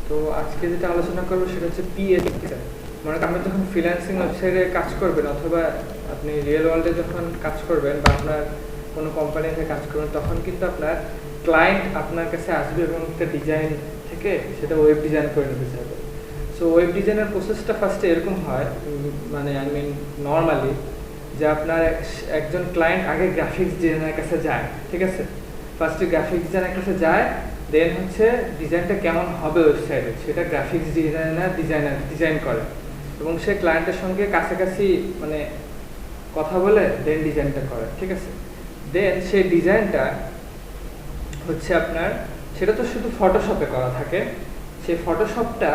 তো আজকে যেটা আলোচনা করবো সেটা হচ্ছে পিএইচপি। মানে আপনি যখন ফ্রিল্যান্সিং ওয়েবসাইটে কাজ করবেন অথবা আপনি রিয়েল ওয়ার্ল্ডে যখন কাজ করবেন বা আপনার কোনো কোম্পানিতে কাজ করবেন, তখন কিন্তু আপনার ক্লায়েন্ট আপনার কাছে আসবে এবং একটা ডিজাইন থেকে সেটা ওয়েব ডিজাইন করে নিতে চাইবে। সো ওয়েব ডিজাইনের প্রসেসটা ফার্স্টে এরকম হয়, মানে আই মিন নর্মালি, যে আপনার একজন ক্লায়েন্ট আগে গ্রাফিক্স ডিজাইনারের কাছে যায়, ঠিক আছে? ফার্স্টে গ্রাফিক্স ডিজাইনারের কাছে যায়, দেন হচ্ছে ডিজাইনটা কেমন হবে ওয়েবসাইটে সেটা গ্রাফিক্স ডিজাইন করে এবং সে ক্লায়েন্টের সঙ্গে কাছাকাছি মানে কথা বলে দেন ডিজাইনটা করে, ঠিক আছে? দেন সেই ডিজাইনটা হচ্ছে আপনার, সেটা তো শুধু ফটোশপে করা থাকে, সেই ফটোশপটা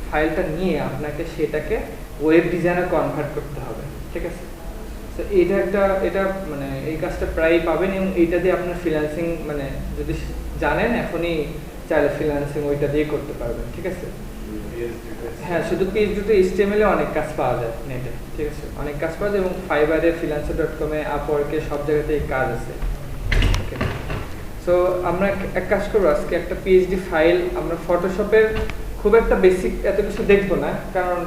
ফাইলটা নিয়ে আপনাকে সেটাকে ওয়েব ডিজাইনে কনভার্ট করতে হবে, ঠিক আছে? তো এটা মানে এই কাজটা প্রায়ই পাবেন এবং এইটা দিয়ে আপনার ফ্রিল্যান্সিং মানে যদি জানেন এখনই চাইলে ফ্রিল্যান্সিং ওইটা দিয়ে করতে পারবেন, ঠিক আছে? হ্যাঁ, শুধু পিএইচডিতে এইচটিএমএল অনেক কাজ পাওয়া যায় নেটে, ঠিক আছে? অনেক কাজ পাওয়া যায় এবং ফাইবারে, ফ্রিল্যান্সার.com-এ, আপওয়ার্কে সব জায়গাতেই কাজ আছে। ওকে, সো আমরা এক কাজ করবো, আজকে একটা পিএইচডি ফাইল আমরা ফটোশপের খুব একটা বেসিক এত কিছু দেখবো না, কারণ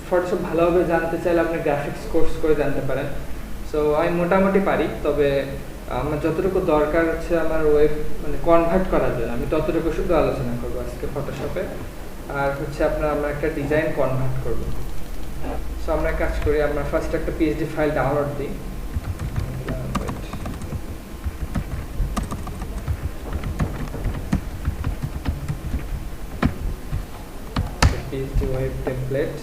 ফটোশপ ভালোভাবে জানতে চাইলে আপনি গ্রাফিক্স কোর্স করে জানতে পারেন। সো আমি মোটামুটি পারি, তবে আমার যতটুকু দরকার হচ্ছে আমার ওয়েব মানে কনভার্ট করার জন্য আমি ততটুকু শুধু আলোচনা করবো আজকে ফটোশপে। আর হচ্ছে আমরা একটা ডিজাইন কনভার্ট করবো। সো আমরা কাজ করি, আমরা ফার্স্ট একটা পিএইচডি ফাইল ডাউনলোড দিই। পিএইচডি ওয়েব টেমপ্লেট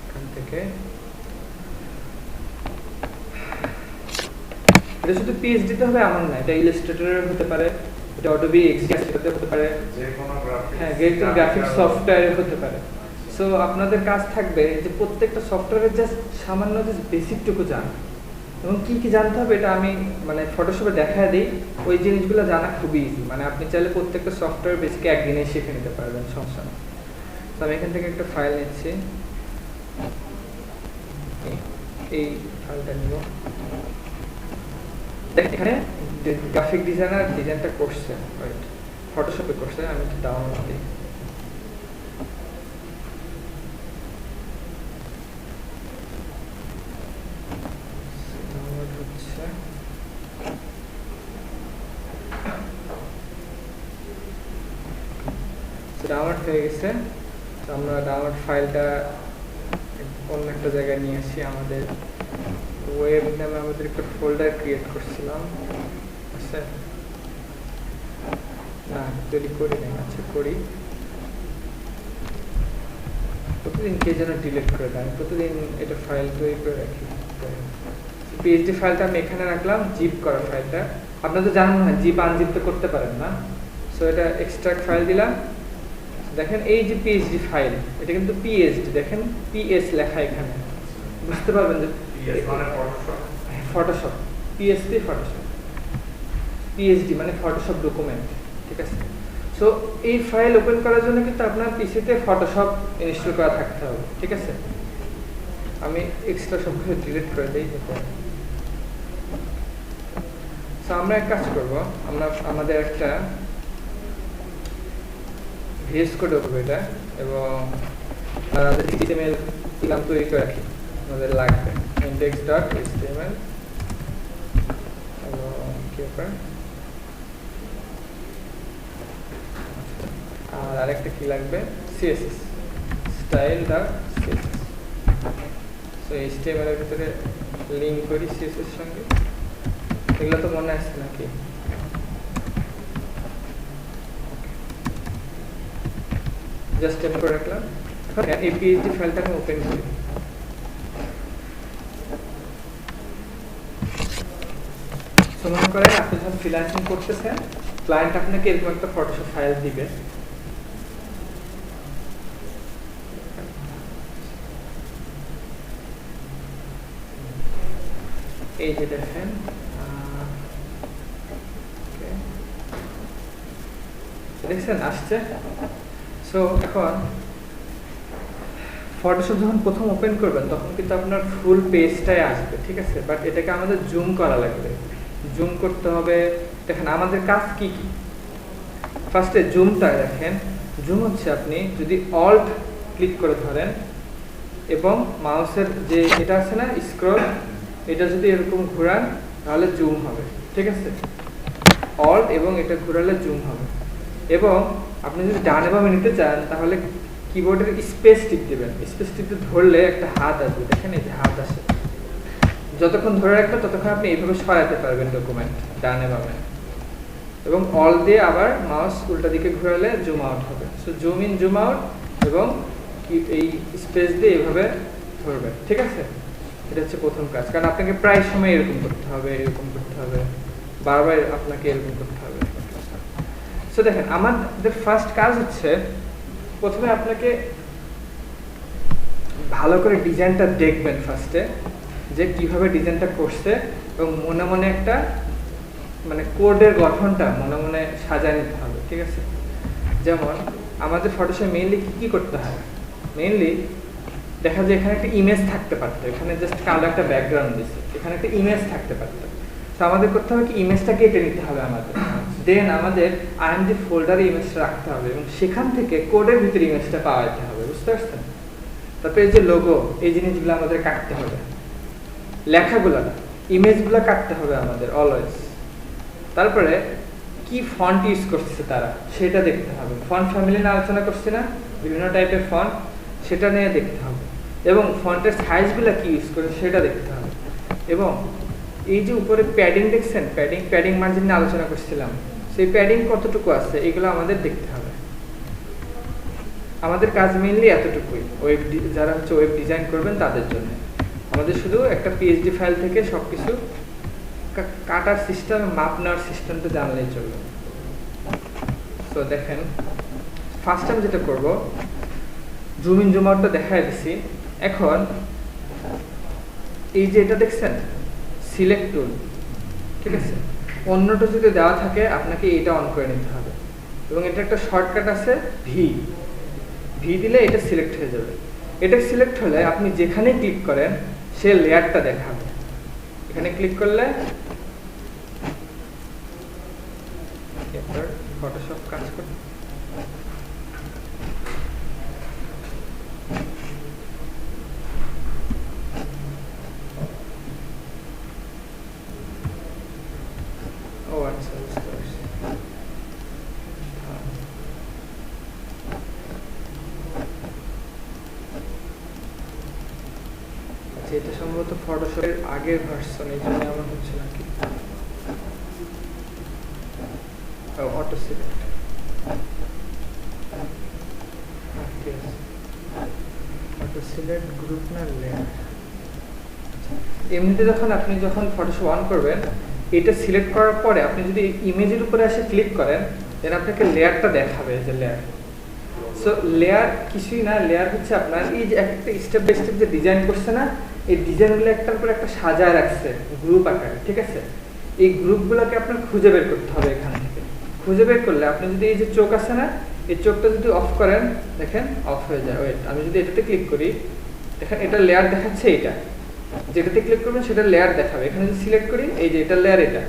এখান থেকে। এটা শুধু পিএইচডি তে হবে এমন না, এটা ইলাস্ট্রেটরের হতে পারে, এটা অটোবি এক্সডিএসতে হতে পারে, যে কোনো গ্রাফিক্স সফটওয়্যারে হতে পারে। সো আপনাদের কাজ থাকবে যে প্রত্যেকটা সফটওয়্যারের জাস্ট সামান্য জাস্ট বেসিকটুকু জানা এবং কি কি জানতে হবে এটা আমি মানে ফটোশপে দেখায় দিই। ওই জিনিসগুলো জানা খুবই ইজি, মানে আপনি চাইলে প্রত্যেকটা সফটওয়্যার বেসিক একদিনে শিখে নিতে পারবেন, সমস্যা নেই। তো আমি এখান থেকে একটা ফাইল নিচ্ছি, এই ফাইলটা নিব। এখানে গ্রাফিক ডিজাইনার ডিজাইনটা করছে, রাইট? ফটোশপে করছে, আমি একটু ডাউনলোড দিই। ডাউনলোড হচ্ছে, ডাউনলোড হয়ে গেছে। তো আমরা ডাউনলোড ফাইলটা অন্য একটা জায়গায় নিয়ে আসি। আমাদের ওয়েব নামে আমাদের একটা ফোল্ডার ক্রিয়েট করছিলাম, আচ্ছা না তৈরি করি নাই, আচ্ছা করি। প্রতিদিন কে যেন ডিলিট করে দেয়, প্রতিদিন এটা ফাইল তৈরি করে রাখি। পিএইচডি ফাইলটা আমি এখানে রাখলাম, জিপ করা ফাইলটা। আপনারা তো জানেন না জিপ আনজিপ তো করতে পারেন না, সো এটা এক্সট্রাক্ট ফাইল দিলাম। দেখেন এই যে পিএইচডি ফাইল, এটা কিন্তু পিএইচডি, দেখেন পিএস লেখা এখানে, বুঝতে পারবেন যে ফটোশপ, পিএসপি ফটোশপ, পিএইচডি মানে ফটোশপ ডকুমেন্ট, ঠিক আছে? সো এই ফাইল ওপেন করার জন্য কিন্তু আপনার পিসিতে ফটোশপ ইনস্টল করা থাকতে হবে, ঠিক আছে? আমি এক্সট্রা সব কিছু ডিলিট করে দিই। সো আমরা এক কাজ করব, আমরা আমাদের একটা ভিএস কোড হবে এটা, এবং আমাদের HTML ইলাম তৈরি করে রাখি, আমাদের লাগবে index.html এবং কি ব্যাপার, আর আরেকটা কি লাগবে, CSS style.css। সো HTML এর ভিতরে লিংক করি CSS সঙ্গে, এগুলো তো মনে আসছে নাকি? জাস্ট এমন করে রাখলাম। এখন এই পিএইচডি ফাইলটা আমি ওপেন করি। মনে করেন আপনি যখন ফ্রিল্যান্সিং করতেছেন, ক্লায়েন্ট আপনাকে এরকম একটা ফটোশপ ফাইল দিবে। এই যে দেখেন, দেখছেন আসছে। সো এখন ফটোশপ যখন প্রথম ওপেন করবেন তখন কিন্তু আপনার ফুল পেজটাই আসবে, ঠিক আছে? বাট এটাকে আমাদের জুম করা লাগবে, জুম করতে হবে। দেখেন আমাদের কাজ কি কি, ফার্স্টে জুমটা দেখেন, জুম হচ্ছে আপনি যদি অল্ট ক্লিক করে ধরেন এবং মাউসের যে এটা আছে না স্ক্রল, এটা যদি এরকম ঘোরান তাহলে জুম হবে, ঠিক আছে? অল্ট এবং এটা ঘোরালে জুম হবে। এবং আপনি যদি ডানে বামে নিতে চান তাহলে কিবোর্ডের স্পেস টিপ দেবেন, স্পেস টিপে ধরলে একটা হাত আসবে, দেখেন এই যে হাত আসে, যতক্ষণ ধরে রাখবেন ততক্ষণ আপনি এইভাবে সরাতে পারবেন ডকুমেন্ট ডানে বামে। এবং অল দিয়ে আবার মাউস উল্টা দিকে ঘোরালে জুম আউট হবে। So zoom in zoom out এবং এই স্পেস দিয়ে এইভাবে ধরবেন, ঠিক আছে? এটা হচ্ছে প্রথম কাজ, কারণ আপনাকে প্রায় সময় এরকম করতে হবে, এরকম করতে হবে, বারবার আপনাকে এরকম করতে হবে। সো দেখেন আমাদের ফার্স্ট কাজ হচ্ছে প্রথমে আপনাকে ভালো করে ডিজাইনটা দেখবেন ফার্স্টে, যে কিভাবে ডিজাইনটা করছে, এবং মনে মনে একটা মানে কোডের গঠনটা মনে মনে সাজায় নিতে হবে, ঠিক আছে? যেমন আমাদের ফটোশপে মেইনলি কি করতে হয়, মেইনলি দেখা যায় এখানে একটা ইমেজ থাকতে পারতো, এখানে জাস্ট কালো একটা ব্যাকগ্রাউন্ড দিচ্ছে, এখানে একটা ইমেজ থাকতে পারতো। তো আমাদের করতে হবে কি, ইমেজটা কেটে নিতে হবে আমাদের, দেন আমাদের আইএমজি ফোল্ডারে ইমেজটা রাখতে হবে এবং সেখান থেকে কোডের ভিতরে ইমেজটা পাওয়া যেতে হবে, বুঝতে পারছেন? তারপরে এই যে লোগো, এই জিনিসগুলো আমাদের কাটতে হবে, লেখাগুলো, ইমেজগুলো কাটতে হবে আমাদের অলওয়েজ। তারপরে কি ফন্ট ইউজ করছে তারা সেটা দেখতে হবে, ফন্ট ফ্যামিলি নিয়ে আলোচনা করছি না, বিভিন্ন টাইপের ফন্ট, সেটা নিয়ে দেখতে হবে। এবং ফন্টের সাইজগুলো কি ইউজ করে সেটা দেখতে হবে। এবং এই যে উপরে প্যাডিং দেখছেন, প্যাডিং মার্জিন নিয়ে আলোচনা করছিলাম, সেই প্যাডিং কতটুকু আছে এগুলো আমাদের দেখতে হবে। আমাদের কাজ মেইনলি এতটুকুই, যারা হচ্ছে ওয়েব ডিজাইন করবেন তাদের জন্য। আমাদের শুধু একটা পিএইচডি ফাইল থেকে সবকিছু কাটার সিস্টেম, মাপ নেওয়ার সিস্টেমটা জানলেই চলবে। তো দেখেন ফার্স্ট টাইম যেটা করব, জুম ইন জুম আউটটা দেখাই দিছি। এখন এই যে এটা দেখছেন সিলেক্ট টুল, ঠিক আছে? অন্যটা যদি দেওয়া থাকে আপনাকে এটা অন করে নিতে হবে, এবং এটা একটা শর্টকাট আছে ভি দিলে এটা সিলেক্ট হয়ে যাবে। এটা সিলেক্ট হলে আপনি যেখানে ক্লিক করেন সে লেয়ারটা দেখাবে। এখানে ক্লিক করলে ফটোশপ কাজ করবে। ও আচ্ছা, বুঝতে পারছি। আচ্ছা, এটা সম্ভবত ফটোশপের আগের ভার্সন, এই জন্য এমন হচ্ছে নাকি? Auto select, auto select group না লেয়ার। এমনিতে যখন ফটোশপ অন করবেন, এটা সিলেক্ট করার পরে আপনি যদি ইমেজের উপরে এসে ক্লিক করেন, দেন আপনাকে লেয়ারটা দেখাবে, যে লেয়ার। সো লেয়ার কিছুই না, লেয়ার হচ্ছে আপনার এই যে একটা স্টেপ বাই স্টেপ যে ডিজাইন করছে না, এই ডিজাইনগুলো একটার পর একটা সাজায় রাখছে গ্রুপ আকারে, ঠিক আছে? এই গ্রুপগুলোকে আপনার খুঁজে বের করতে হবে। এখান থেকে খুঁজে বের করলে আপনি যদি এই যে চোখ আছে না, এই চোখটা যদি অফ করেন, দেখেন অফ হয়ে যায়। ওয়েট, আমি যদি এটাতে ক্লিক করি, দেখেন এটা লেয়ার দেখাচ্ছে, এটা যেটাতে ক্লিক করবেন সেটা লেয়ার দেখাবে। এখানে যদি সিলেক্ট করি, এই যে এটা লেয়ার, এটা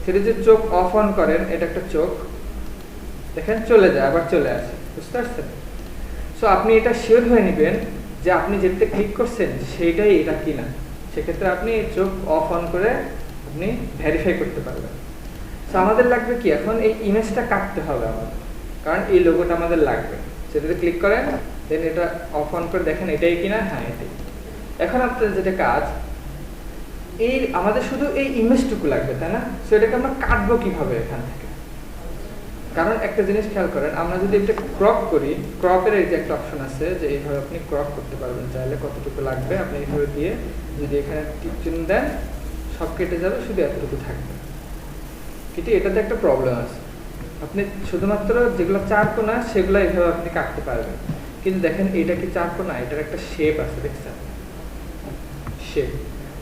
সেটা যে চোখ অফ অন করেন, এটা একটা চোখ, দেখেন চলে যায় আবার চলে আসে, বুঝতে পারছেন? সো আপনি এটা শিওর হয়ে নেবেন যে আপনি যেটাতে ক্লিক করছেন সেইটাই এটা কিনা। সেক্ষেত্রে আপনি চোখ অফ অন করে আপনি ভেরিফাই করতে পারবেন। সো আমাদের লাগবে কি, এখন এই ইমেজটা কাটতে হবে আমাদের, কারণ এই লোগোটা আমাদের লাগবে। সেটাতে ক্লিক করেন, দেন এটা অফ অন করে দেখেন এটাই কিনা, হ্যাঁ এটাই। এখন আপনার যেটা কাজ, এই আমাদের শুধু এই ইমেজটুকু লাগবে, তাই না? সো এটাকে আমরা কাটবো কিভাবে এখান থেকে? কারণ একটা জিনিস খেয়াল করেন, আমরা যদি এটা ক্রপ করি, ক্রপের এই যে একটা অপশন আছে, যে এইভাবে আপনি ক্রপ করতে পারবেন, চাইলে কতটুকু লাগবে আপনি এইভাবে দিয়ে যদি এখানে টিক চিহ্ন দেন, সব কেটে যাবে, শুধু এতটুকু থাকবে। কিন্তু এটাতে একটা প্রবলেম আছে, আপনি শুধুমাত্র যেগুলো চার কোনা সেগুলো এইভাবে আপনি কাটতে পারবেন, কিন্তু দেখেন এটা কি চার কোনা, এটার একটা শেপ আছে, দেখছেন শেপ।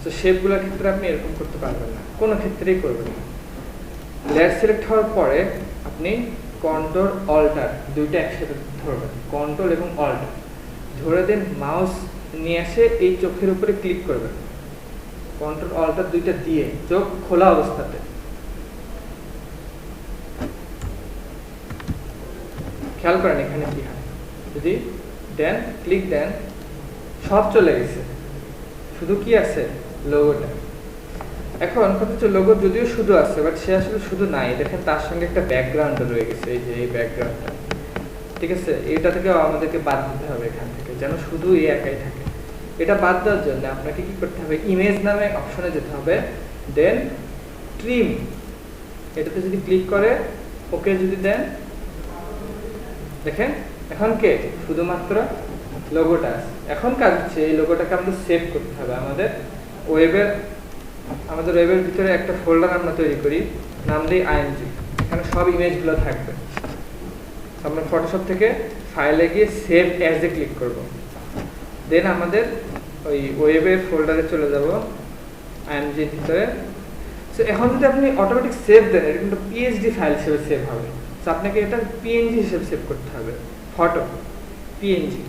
তো শেপগুলোর ক্ষেত্রে আপনি এরকম করতে পারবেন না, কোনো ক্ষেত্রেই করবেন না। লেয়ার সিলেক্ট হওয়ার পরে আপনি কন্ট্রোল অল্টার দুইটা একসাথে ধরবেন, কন্ট্রোল এবং অল্টার ধরে দেন, মাউস নিয়ে এসে এই চোখের উপরে ক্লিক করবেন, কন্ট্রোল অল্টার দুইটা দিয়ে চোখ খোলা অবস্থাতে খেয়াল করেন এখানে কি হয়, যদি দেন ক্লিক দেন সব চলে গেছে, শুধু কি আছে লোগোটা। এখন কথা হচ্ছে লোগো যদিও শুধু আছে বাট সে আসলে শুধু নাই, দেখেন তার সঙ্গে একটা ব্যাকগ্রাউন্ড রয়ে গেছে, এই যে এই ব্যাকগ্রাউন্ডটা, ঠিক আছে। এটা থেকে আমাদেরকে বাদ দিতে হবে এখান থেকে, যেন শুধু এই একাই থাকে। এটা বাদ দেওয়ার জন্য আপনাকে কি করতে হবে, ইমেজ নামে অপশনে যেতে হবে, দেন ট্রিম, এটাতে যদি ক্লিক করে ওকে যদি দেন, দেখেন এখন কে শুধুমাত্র লোগোটা আছে। এখন কাজ হচ্ছে এই লোগোটাকে আমাদের সেভ করতে হবে আমাদের ওয়েবের ভিতরে একটা ফোল্ডার আমরা তৈরি করি, নাম দিই আইএনজি, এখানে সব ইমেজগুলো থাকবে। আমরা ফটোশপ থেকে ফাইলে গিয়ে সেভ অ্যাজ এ ক্লিক করব, দেন আমাদের ওই ওয়েবের ফোল্ডারে চলে যাব আইএনজির ভিতরে। সো এখন যদি আপনি অটোমেটিক সেভ দেন, এটা কিন্তু পিএইচডি ফাইল হিসেবে সেভ হবে। সো আপনাকে এটা পিএনজি হিসেবে সেভ করতে হবে, ফটো পিএনজি,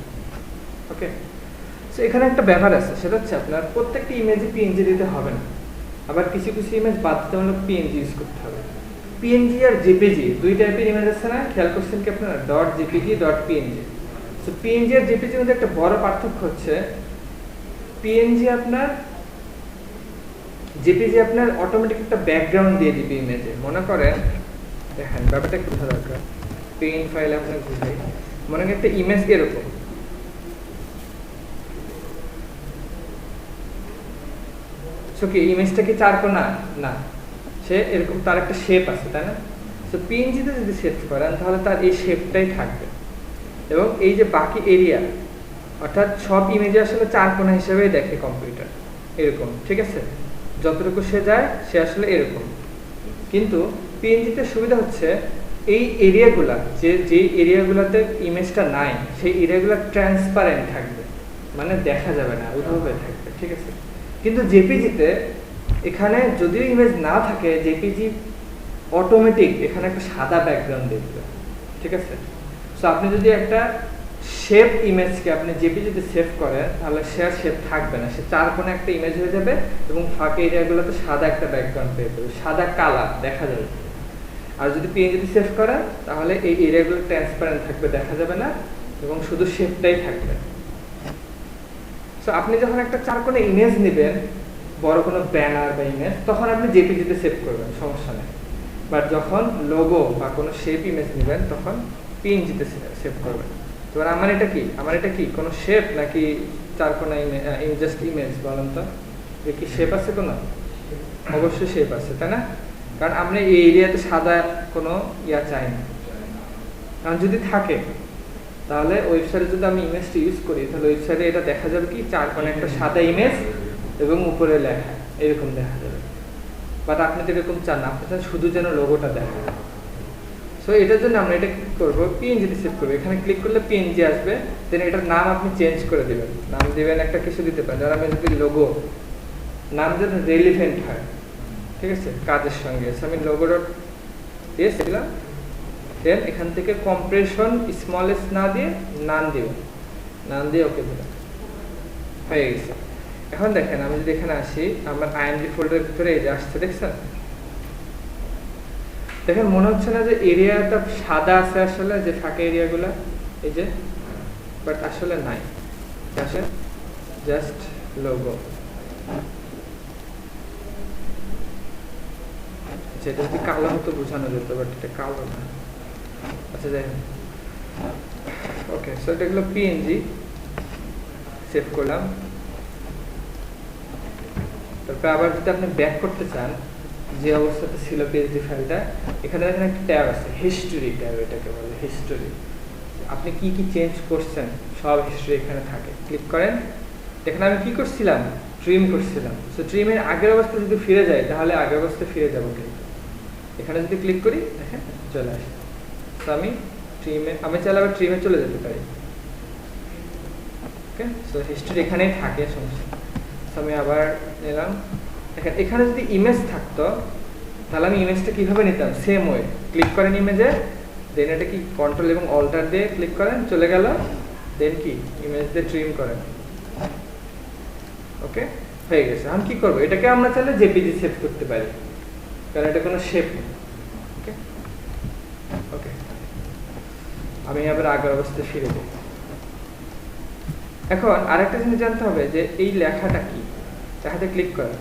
ওকে। সো এখানে একটা ব্যাপার আছে, সেটা হচ্ছে আপনার প্রত্যেকটা ইমেজে পিএনজি দিতে হবে না, আবার কিছু কিছু ইমেজ বাদ দিতে হলে পিএনজি ইউজ করতে হবে। পিএনজি আর জেপিজি দুই টাইপের ইমেজ আছে না, খেয়াল করছেন কি আপনারা, dot JPG dot PNG. So PNG আর জেপিজির মধ্যে একটা বড় পার্থক্য হচ্ছে, পিএনজি আপনার জেপিজি আপনার অটোমেটিক একটা ব্যাকগ্রাউন্ড দিয়ে দিবে ইমেজে। মনে করেন দেখেন ব্যাপারটা একটু বোঝা দরকার, পেইন ফাইল আপনার বুঝাই, মনে করেন একটা ইমেজ এরকম, সো কি ইমেজটা কি চারকোনা না, সে এরকম তার একটা শেপ আছে, তাই না? সো পিএনজিতে যদি সেভ করেন তাহলে তার এই শেপটাই থাকবে, এবং এই যে বাকি এরিয়া, অর্থাৎ সব ইমেজে আসলে চারকোনা হিসেবেই দেখে কম্পিউটার, এরকম, ঠিক আছে। যতটুকু সে যায় সে আসলে এরকম। কিন্তু পিএনজিতে সুবিধা হচ্ছে এই এরিয়াগুলা, যে এরিয়াগুলোতে ইমেজটা নাই সেই এরিয়াগুলো ট্রান্সপারেন্ট থাকবে, মানে দেখা যাবে না, উধাও হয়ে থাকবে, ঠিক আছে। কিন্তু জেপিজিতে এখানে যদিও ইমেজ না থাকে, জেপিজি অটোমেটিক এখানে একটা সাদা ব্যাকগ্রাউন্ড দেখবে, ঠিক আছে। সো আপনি যদি একটা শেপ ইমেজকে আপনি জেপিজিতে সেভ করেন তাহলে সে আর শেপ থাকবে না, সে চার কোণে একটা ইমেজ হয়ে যাবে এবং ফাঁকা এরিয়াগুলোতে সাদা একটা ব্যাকগ্রাউন্ড পেয়ে যাবে, সাদা কালার দেখা যাবে। আর যদি পিএনজিতে সেভ করেন তাহলে এই এরিয়াগুলো ট্রান্সপারেন্ট থাকবে, দেখা যাবে না, এবং শুধু শেপটাই থাকবে। সো আপনি যখন একটা চার কোণে ইমেজ নেবেন, বড় কোনো ব্যানার বা ইমেজ, তখন আপনি জেপিজিতে সেভ করবেন, সমস্যা নেই। বাট যখন লোগো বা কোনো শেপ ইমেজ নেবেন তখন পিএনজিতে সেভ করবেন। এবার আমার এটা কি কোনো শেপ নাকি চারকোনা ইমেজ, জাস্ট ইমেজ? বলেন তো, কি শেপ আছে কোনো? অবশ্যই শেপ আছে, তাই না? কারণ আমরা এই এরিয়াতে সাদা কোনো ইয়া চাই না। কারণ যদি থাকে তাহলে ওয়েবসাইটে যদি আমি ইমেজটা ইউজ করি তাহলে ওয়েবসাইটে এটা দেখা যাবে কি চারকোণে একটা সাদা ইমেজ এবং উপরে লেখা, এরকম দেখা যাবে। বাট আপনি তো এরকম চান না, আপনি চান শুধু যেন লোগোটা দেখা। সো এটার জন্য আমরা এটা কি করবো, পিএনজিতে সেভ করবো। এখানে ক্লিক করলে পিএনজি আসবে, দেন এটার নাম আপনি চেঞ্জ করে দিবেন, নাম দিবেন একটা কিছু দিতে পারেন, ধর আমি যদি লোগো নাম যেন রেলিভেন্ট হয়, ঠিক আছে, কাজের সঙ্গে। আমি লোগো ডট দিয়ে দিলাম, দেন এখান থেকে কম্প্রেশন স্মলেস্ট না দিয়ে নাম দিবেন, নাম দিয়ে ওকে দিলাম, হয়ে গেছে। এখন দেখেন আমি যদি এখানে আসি, আমার আইএনজি ফোল্ডারের ভিতরে এই যে আসছে, দেখছেন? দেখেন মনে হচ্ছে না যে এরিয়াটা সাদা আছে আসলে, যে ফাঁকা এরিয়াগুলো এই যে, বাট আসলে নাই, আসে জাস্ট লোগো। যেটা যদি কালো হতো বোঝানো যেত, বাট এটা কালো না। আচ্ছা যাই হোক, ওকে। সো এটা হলো পিএনজি, সেভ করলাম। তারপর আবার যদি আপনি ব্যাক করতে চান যে অবস্থাতে ছিল পিএইচডি ফাইলটা, এখানে দেখেন একটা ট্যাব আছে, হিস্টোরি ট্যাব, এটাকে বলে হিস্টোরি। আপনি কি কি চেঞ্জ করছেন সব হিস্ট্রি এখানে থাকে। ক্লিক করেন, দেখেন আমি কি করছিলাম, ট্রিম করছিলাম। সো ট্রিমের আগের অবস্থা যদি ফিরে যায় তাহলে আগের অবস্থায় ফিরে যাবো, কিন্তু এখানে যদি ক্লিক করি দেখেন চলে আসে। তো আমি চাইলে আবার ট্রিমে চলে যেতে পারি, ওকে। সো হিস্ট্রি এখানেই থাকে, সমস্যা। সো আমি আবার নিলাম, দেখেন এখানে যদি ইমেজ থাকতো তাহলে আমি ইমেজটা কিভাবে নিতাম, সেম ওয়ে ক্লিক করেন ইমেজে, দেন এটা কি কন্ট্রোল এবং অল্টার দিয়ে ক্লিক করেন, চলে গেল, দেন কি ইমেজ দিয়ে ট্রিম করেন, ওকে, হয়ে গেছে। এখন কি করবো, এটাকে আমরা চাইলে জেপিজি সেভ করতে পারি, কারণ এটা কোনো শেপ নেই, ওকে ওকে। আমি আবার আগের অবস্থায় ফিরে যাই। এখন আরেকটা জিনিস জানতে হবে যে এই লেখাটা কি। লেখাতে ক্লিক করেন,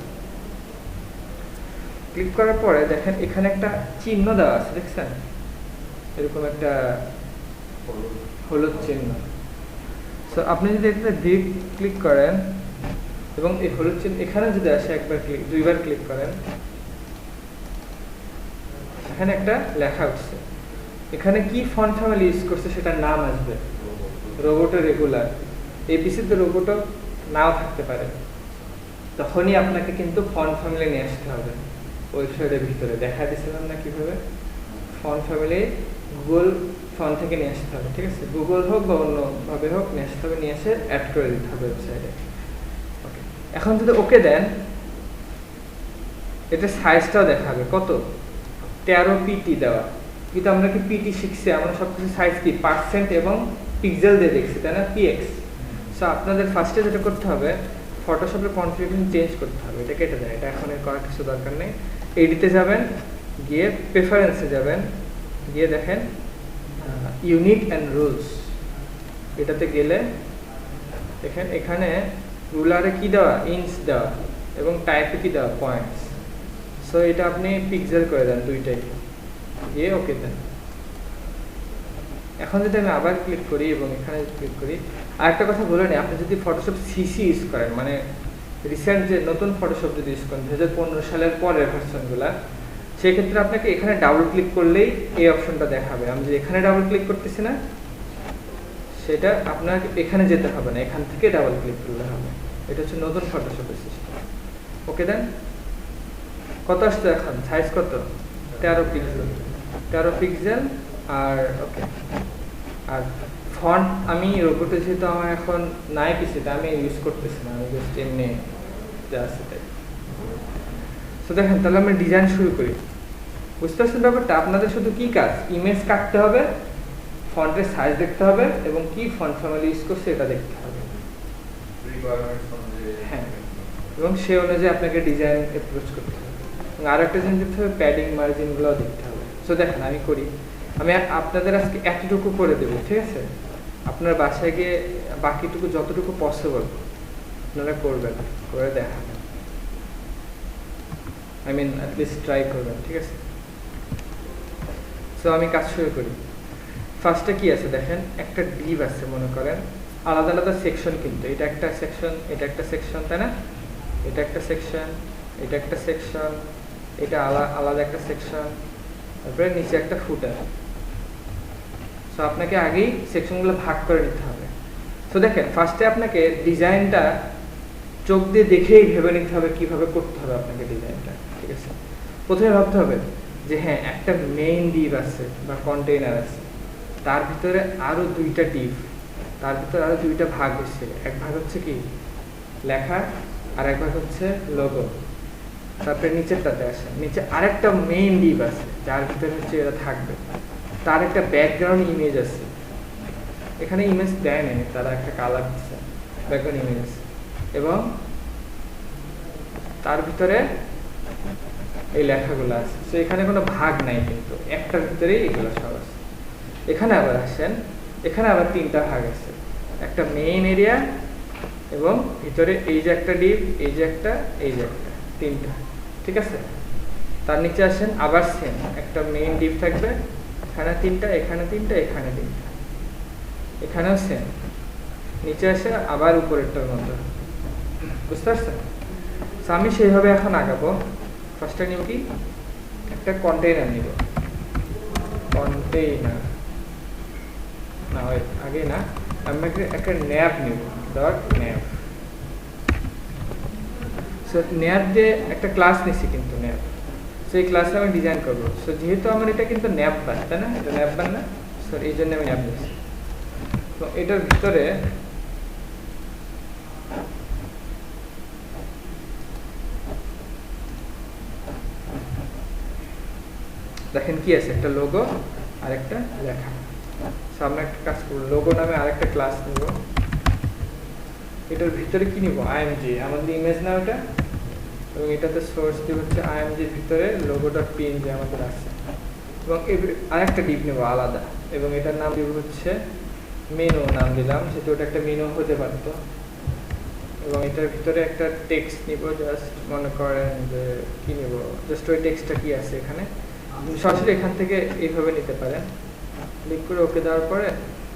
ক্লিক করার পরে দেখেন এখানে একটা চিহ্ন দেওয়া আছে, দেখছেন এরকম একটা হলুদ চিহ্ন। সো আপনি যদি একটা ক্লিক করেন এবং এই হলুদ চিহ্ন এখানে যদি আসে একবার ক্লিক, দুইবার ক্লিক করেন, এখানে একটা লেখা উঠছে। এখানে কি ফন্ট ফ্যামিলি ইউজ করছে সেটার নাম আসবে রোবোটো রেগুলার। এবিসিতে রোবোটো নাও থাকতে পারে, তখনই আপনাকে কিন্তু ফন্ট ফ্যামিলি নিয়ে আসতে হবে। ওয়েবসাইটের ভিতরে দেখা দিয়েছিলাম না কিভাবে ফন্ট ফ্যামিলি গুগল ফন্ট থেকে নিয়ে আসতে হবে, ঠিক আছে? গুগল হোক বা অন্যভাবে হোক নিয়ে আসতে হবে, নিয়ে এসে অ্যাড করে দিতে হবে ওয়েবসাইটে। ওকে, এখন যদি ওকে দেন, এটা সাইজটাও দেখাবে কত 13 পিটি দেওয়া। কিন্তু আমরা কি পিটি শিখছি? আমরা সবকিছু সাইজ কি পার্সেন্ট এবং পিক্সেল দিয়ে দেখছি, তাই না? পিএক্স। সো আপনাদের ফার্স্টে যেটা করতে হবে, ফটোশপের কনফিগারেশন চেঞ্জ করতে হবে। এটা কেটে দেন, এটা এখন করার কিছু দরকার নেই। এডিটে যাবেন, গিয়ে প্রেফারেন্সে যাবেন, গিয়ে দেখেন ইউনিট অ্যান্ড রুলস, এটাতে গেলে দেখেন এখানে রুলারে কি দেওয়া, ইঞ্চ দেওয়া, এবং টাইপে কি দেওয়া, পয়েন্টস। সো এটা আপনি পিক্সেল করে দেন দুইটাই, গিয়ে ওকে দেন। এখন যদি আমি আবার ক্লিক করি এবং এখানে ক্লিক করি, আর একটা কথা বলে নিই, আপনি যদি ফটোশপ সিসি ইউজ করেন, মানে রিসেন্ট যে নতুন ফটোশপ যদি ইউজ করেন 2015 সালের পরের ভার্সনগুলো, সেক্ষেত্রে আপনাকে এখানে ডাবল ক্লিক করলেই এই অপশনটা দেখাবে। আমি যে এখানে ডাবল ক্লিক করতেছি না, সেটা আপনাকে এখানে যেতে হবে না, এখান থেকে ডাবল ক্লিক করলে হবে। এটা হচ্ছে নতুন ফটোশপের সিস্টেম। ওকে দেন। কত আসছে এখন? সাইজ কত? 13 পিক্সেল। 13 পিক্সেল। আর ওকে, আর ফন্ট আমি রোবোটে যেহেতু আমার এখন নাই কিছুতে, আমি ইউজ করতেছি না, আমি জাস্ট এমনি জাস্ট এটাই। সো দেখেন, তাহলে আমরা ডিজাইন শুরু করি। বুঝতে পারছেন ব্যাপারটা? আপনাদের শুধু কি কাজ, ইমেজ কাটতে হবে, ফন্টের সাইজ দেখতে হবে, এবং কি ফন্ট ফ্যামিলি ইউজ করছে এটা দেখতে হবে। হ্যাঁ, এবং সে অনুযায়ী আপনাকে ডিজাইন অ্যাপ্রোচ করতে হবে। এবং আরও একটা জিনিস দেখতে হবে, প্যাডিং মার্জিনগুলোও দেখতে হবে। সো দেখেন আমি করি, আমি আপনাদের আজকে এতটুকু করে দেবো, ঠিক আছে? আপনার বাসায় গিয়ে বাকিটুকু যতটুকু পসিবল আপনারা করবেন, করে দেখাবেন। আই মিন অ্যাটলিস্ট ট্রাই করবেন, ঠিক আছে? সো আমি কাজ শুরু করি। ফার্স্টে কি আছে দেখেন, একটা ডিভ আছে, মনে করেন আলাদা আলাদা সেকশন, কিন্তু এটা একটা সেকশন, এটা একটা সেকশন, তাই না? এটা একটা সেকশন, এটা একটা সেকশন, এটা আলাদা একটা সেকশন, তারপরে নিচে একটা ফুটার। সো আপনাকে আগেই সেকশনগুলো ভাগ করে নিতে হবে। সো দেখেন, ফার্স্টে আপনাকে ডিজাইনটা চোখ দিয়ে দেখেই ভেবে নিতে হবে কিভাবে করতে হবে আপনাকে ডিজাইনটা, ঠিক আছে? প্রথমে ভাবতে হবে যে হ্যাঁ, একটা মেইন ডিভ আছে বা কন্টেইনার আছে, তার ভিতরে আরো দুইটা ডিভ, তার ভিতরে আরো দুইটা ভাগ হচ্ছে। এক ভাগ হচ্ছে কি লেখা, আর এক ভাগ হচ্ছে লোগো। তারপরে নিচেরটাতে আসে, নিচে আরেকটা মেইন ডিভ আছে যার ভিতরে হচ্ছে এটা থাকবে, তার একটা ব্যাকগ্রাউন্ড ইমেজ আছে। এখানে ইমেজ দেয় নেই, তারা একটা কালার দিচ্ছে, ব্যাকগ্রাউন্ড ইমেজ আছে, এবং তার ভিতরে এই লেখাগুলো আছে। তো এখানে কোনো ভাগ নাই, কিন্তু একটার ভিতরেই এগুলো সব আছে। এখানে আবার আসেন, এখানে আবার তিনটা ভাগ আছে, একটা মেইন এরিয়া, এবং ভিতরে এই যে একটা ডিপ, এই যে একটা, এই যে একটা, তিনটা, ঠিক আছে? তার নিচে আসেন, আবার সেম একটা মেইন ডিপ থাকবে, এখানে তিনটা, এখানে তিনটা, এখানে তিনটা, এখানেও সেম। নিচে আসে আবার উপরেরটার মতো। বুঝতে পারছেন? আমি সেইভাবে এখন আগাবো। ফার্স্টে নিব কি, একটা কন্টেইনার নিব, কন্টেইনার না, আগে না, আমরা একটা ন্যাপ নিব, ডট ন্যাপ। সো ন্যাপ দিয়ে একটা ক্লাস নিছি, কিন্তু ন্যাপ, সো এই ক্লাসে আমি ডিজাইন করবো। সো যেহেতু আমার এটা কিন্তু ন্যাপ বান, তাই না? এটা ন্যাপ বান না? সো এই জন্য আমি ন্যাপ নিচ্ছি। তো এটার ভিতরে দেখেন কি আছে, একটা লোগো আর একটা লেখা। সামনে একটা কাজ করবো, লোগো নামে আরেকটা ক্লাস নিব। এটার ভিতরে কি নিব, আইএমজি, আমাদের ইমেজ না ওটা, এবং এটাতে সোর্স দিব হচ্ছে আইএমজির ভিতরে লোগো ডট পিএনজি আমাদের আছে। এবং আরেকটা ডিপ নেব আলাদা, এবং এটার নাম দিব হচ্ছে মেনু নাম দিলাম, যেহেতু ওটা একটা মেনু হতে পারতো। এবং এটার ভিতরে একটা টেক্সট নিব, জাস্ট মনে করেন যে কি নিব, জাস্ট ওই টেক্সটটা কি আছে এখানে, সরাসরি এখান থেকে এইভাবে নিতে পারেন। ক্লিক করে ওকে দেওয়ার পরে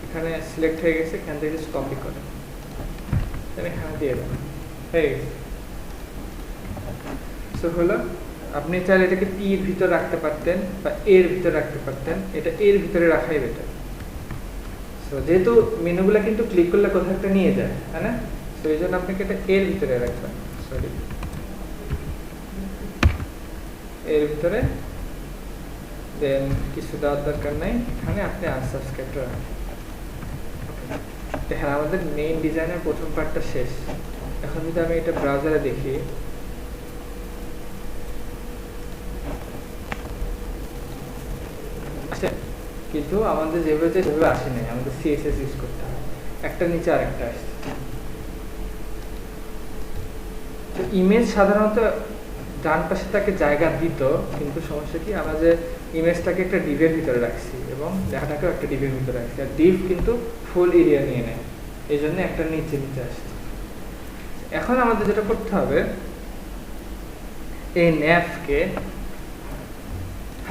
এখানে সিলেক্ট হয়ে গেছে, এখান থেকে জাস্ট কপি করেন, এখানে দিয়ে দেন, হয়ে গেছে। সো হলো, আপনি চাইলে এটাকে পি এর ভিতরে রাখতে পারতেন বা এর ভিতরে রাখতে পারতেন, এটা এর ভিতরে রাখাই বেটার। সো যেহেতু মেনুগুলা কিন্তু ক্লিক করলে কোথাও একটা নিয়ে যায়, তাই না? তো এই জন্য আপনাকে এটা এর ভিতরে রাখবেন, সরি এর ভিতরে, দেন কিছু দেওয়ার দরকার নাই, এখানে আপনি আনসাবস্ক্রাইবটা রাখেন। হ্যাঁ, আমাদের মেইন ডিজাইনের প্রথম পার্টটা শেষ। এখন যদি আমি এটা ব্রাউজারে দেখি, কিন্তু আমাদের যেভাবে সেভাবে আসে নাই, আমাদের সিএসএস ইউজ করতে হয়, একটা নিচে আরেকটা আসছে। তো ইমেজ সাধারণত ডান পাশে তাকে জায়গা দিত, কিন্তু সমস্যা কি, আমরা যে ইমেজটাকে একটা ডিভের ভিতরে রাখছি এবং লেখাটাকেও একটা ডিভের ভিতরে রাখছি, আর ডিভ কিন্তু ফুল এরিয়া নিয়ে নেয়, এই জন্য একটা নিচে নিচে আসছে। এখন আমাদের যেটা করতে হবে, এই ন্যাভকে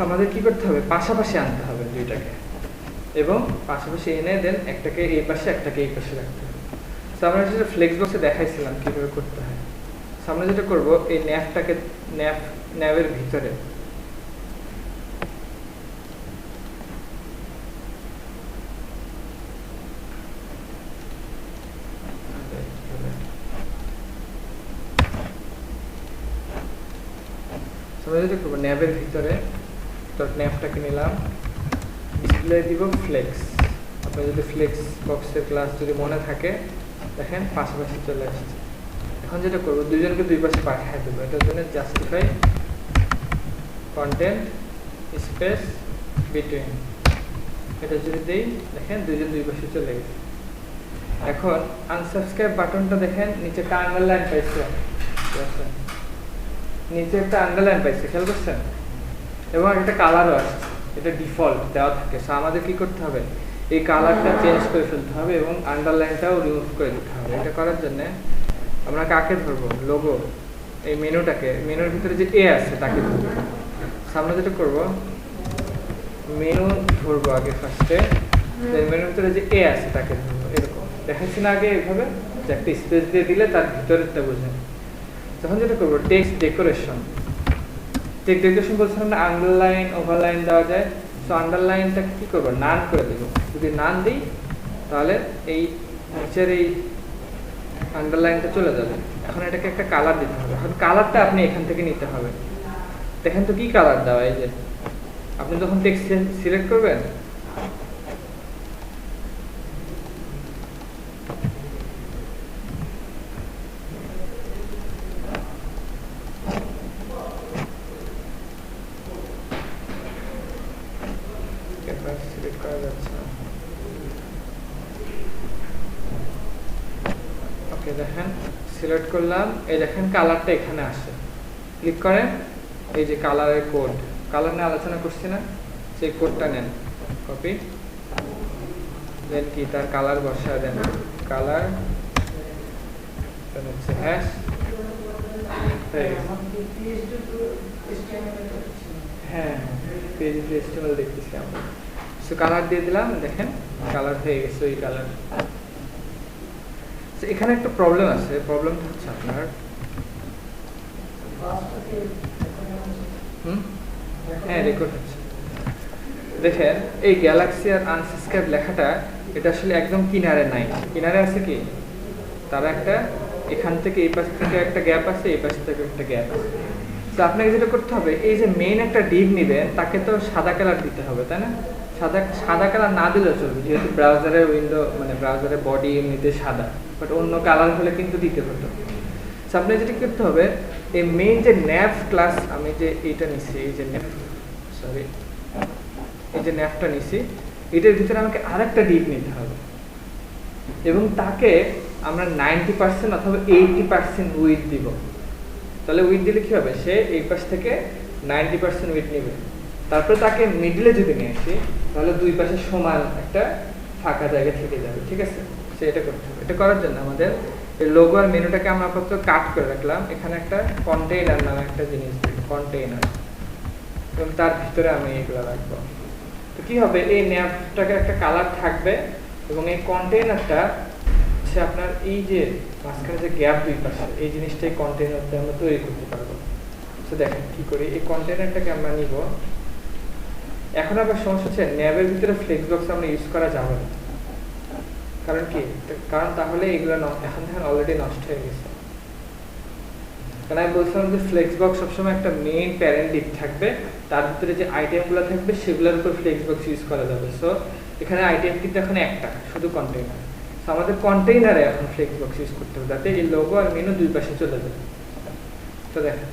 আমাদের কি করতে হবে, পাশাপাশি আনতে হবে দুইটাকে, এবং পাশাপাশি এনে দেন একটাকে এই পাশে একটাকে এই পাশে রাখতে হবে। তো আমরা যেটা ফ্লেক্স বক্সে দেখাইছিলাম কিভাবে করতে হয়, আমরা যেটা করব, এই ন্যাভটাকে ন্যাভের ভিতরে আমরা যেটা করবো, ন্যাভের ভিতরে ন্যাভটাকে নিলাম, ডিসপ্লে দিব ফ্লেক্স। আপনার যদি ফ্লেক্স বক্সের ক্লাস যদি মনে থাকে, দেখেন পাশাপাশি চলে আসছে। এখন যেটা করবো, দুজনকে দুই পাশে পাঠিয়ে দেবো, এটার জন্য জাস্টিফাই কন্টেন্ট স্পেস বিটুইন, এটা যদি দেই, দেখেন দুজন দুই পাশে চলে গেছে। এখন আনসাবস্ক্রাইব বাটনটা দেখেন নিচে একটা আন্ডারলাইন পাইছে, নিচে একটা আন্ডারলাইন পাইছে, খেয়াল করছেন? এবং একটা কালারও আসছে, এটা ডিফল্ট দেওয়া থাকে। সো আমাদের কি করতে হবে, এই কালারটা চেঞ্জ করে ফেলতে হবে এবং আন্ডারলাইনটাও রিমুভ করে দিতে হবে। এটা করার জন্য আমরা কাকে ধরবো, লোগো, এই মেনুটাকে, মেনুর ভিতরে যে এ আছে তাকে ধরবো। আমরা যেটা করবো, মেনু ধরবো আগে ফার্স্টে, মেনুর ভিতরে যে এ আছে তাকে ধরবো, এরকম দেখাচ্ছি না আগে, এইভাবে যে একটা স্পেস দিয়ে দিলে তার ভিতরেরটা বোঝেন। তখন যেটা করবো, টেক্সট ডেকোরেশন, টেক্সট ডেকোরেশন বলছিলাম না, আন্ডারলাইন ওভারলাইন দেওয়া যায়। সো আন্ডারলাইনটা কি করবো, নান করে দেবো। যদি নান দিই তাহলে এই নিচের এই আন্ডারলাইনটা চলে যাবে। এখন এটাকে একটা কালার দিতে হবে। এখন কালারটা আপনি এখান থেকে নিতে হবে। দেখেন তো কি কালার দেওয়া, এই যে আপনি যখন টেক্সট সিলেক্ট করবেন, সিলেক্ট করা যাচ্ছে না, ওকে দেখেন সিলেক্ট করলাম, এই দেখেন কালারটা এখানে আসে। ক্লিক করেন, এই যে কালারের কোড, কালার নিয়ে আলোচনা করছি না, সেই কোডটা নেন, কপি, দেন কি তার কালার বসায় দেন, কালার হচ্ছে হ্যাশ, হ্যাঁ পেজ HTML দেখতেছি আমরা। সো কালার দিয়ে দিলাম, দেখেন কালার হয়ে গেছে ওই কালার। এখানে একটা প্রবলেম আছে, প্রবলেমটা হচ্ছে আপনার হ্যাঁ রেকর্ড হচ্ছে। দেখেন এই গ্যালাক্সি আর আনসাবস্ক্রাইব লেখাটা, এটা আসলে একদম কিনারে নাই, কিনারে আছে কি, তারা একটা এখান থেকে এই পাশ থেকে একটা গ্যাপ আছে, এই পাশ থেকে একটা গ্যাপ আছে। তো আপনাকে যেটা করতে হবে, এই যে মেইন একটা ডিভ নিবেন, তাকে তো সাদা কালার দিতে হবে, তাই না? সাদা কালার না দিলেও চলবে, যেহেতু ব্রাউজারের উইন্ডো মানে ব্রাউজারের বডি এমনিতে সাদা, বাট অন্য কালার হলে কিন্তু দিতে হতো। সো আপনার যেটা করতে হবে, এই মেইন যে ন্যাভ ক্লাস, আমি যে এইটা নিছি, এই যে ন্যাভ, সরি এই যে ন্যাভটা নিছি, এটার ভিতরে আমাকে আরেকটা ডিভ নিতে হবে এবং তাকে আমরা 90% অথবা 80% উইথ দিব। তাহলে উইথ দিলে কি হবে, সে এই পাশ থেকে 90% উইথ নেবে, তারপরে তাকে মিডলে যদি নিয়ে আসি তাহলে দুই পাশে সমান একটা ফাঁকা জায়গা থেকে যাবে, ঠিক আছে? সেটা করতে হবে। এটা করার জন্য আমাদের এই লোগো আর মেনুটাকে আমরা আপাতত কাট করে রাখলাম। এখানে একটা কন্টেইনার নামে একটা জিনিস দিই, কন্টেইনার, এবং তার ভিতরে আমি এগুলো রাখবো। তো কি হবে, এই ন্যাপটাকে একটা কালার থাকবে এবং এই কন্টেইনারটা হচ্ছে আপনার এই যে মাঝখানে যে গ্যাপ দুই পাশে, এই জিনিসটাই কন্টেইনারটা আমরা তৈরি করতে পারবো। তো দেখেন কি করি, এই কন্টেইনারটাকে আমরা নিব। এখন আবার সমস্যা হচ্ছে ন্যাবের ভিতরে ফ্লেক্স বক্স আমরা ইউজ করা যাবে না। কারণ কি, কারণ তাহলে এগুলো এখন দেখেন অলরেডি নষ্ট হয়ে গেছে। কারণ আমি বলছিলাম যে ফ্লেক্স বক্স সবসময় একটা মেইন প্যারেন্ট দিক থাকবে, তার ভিতরে যে আইটেমগুলো থাকবে সেগুলোর উপর ফ্লেক্স বক্স ইউজ করা যাবে। সো এখানে আইটেম কিন্তু এখন একটা, শুধু কন্টেইনার। সো আমাদের কন্টেইনারে এখন ফ্লেক্স বক্স ইউজ করতে হবে যাতে এই লোগো আর মেনু দুই পাশে চলে যাবে। তো দেখেন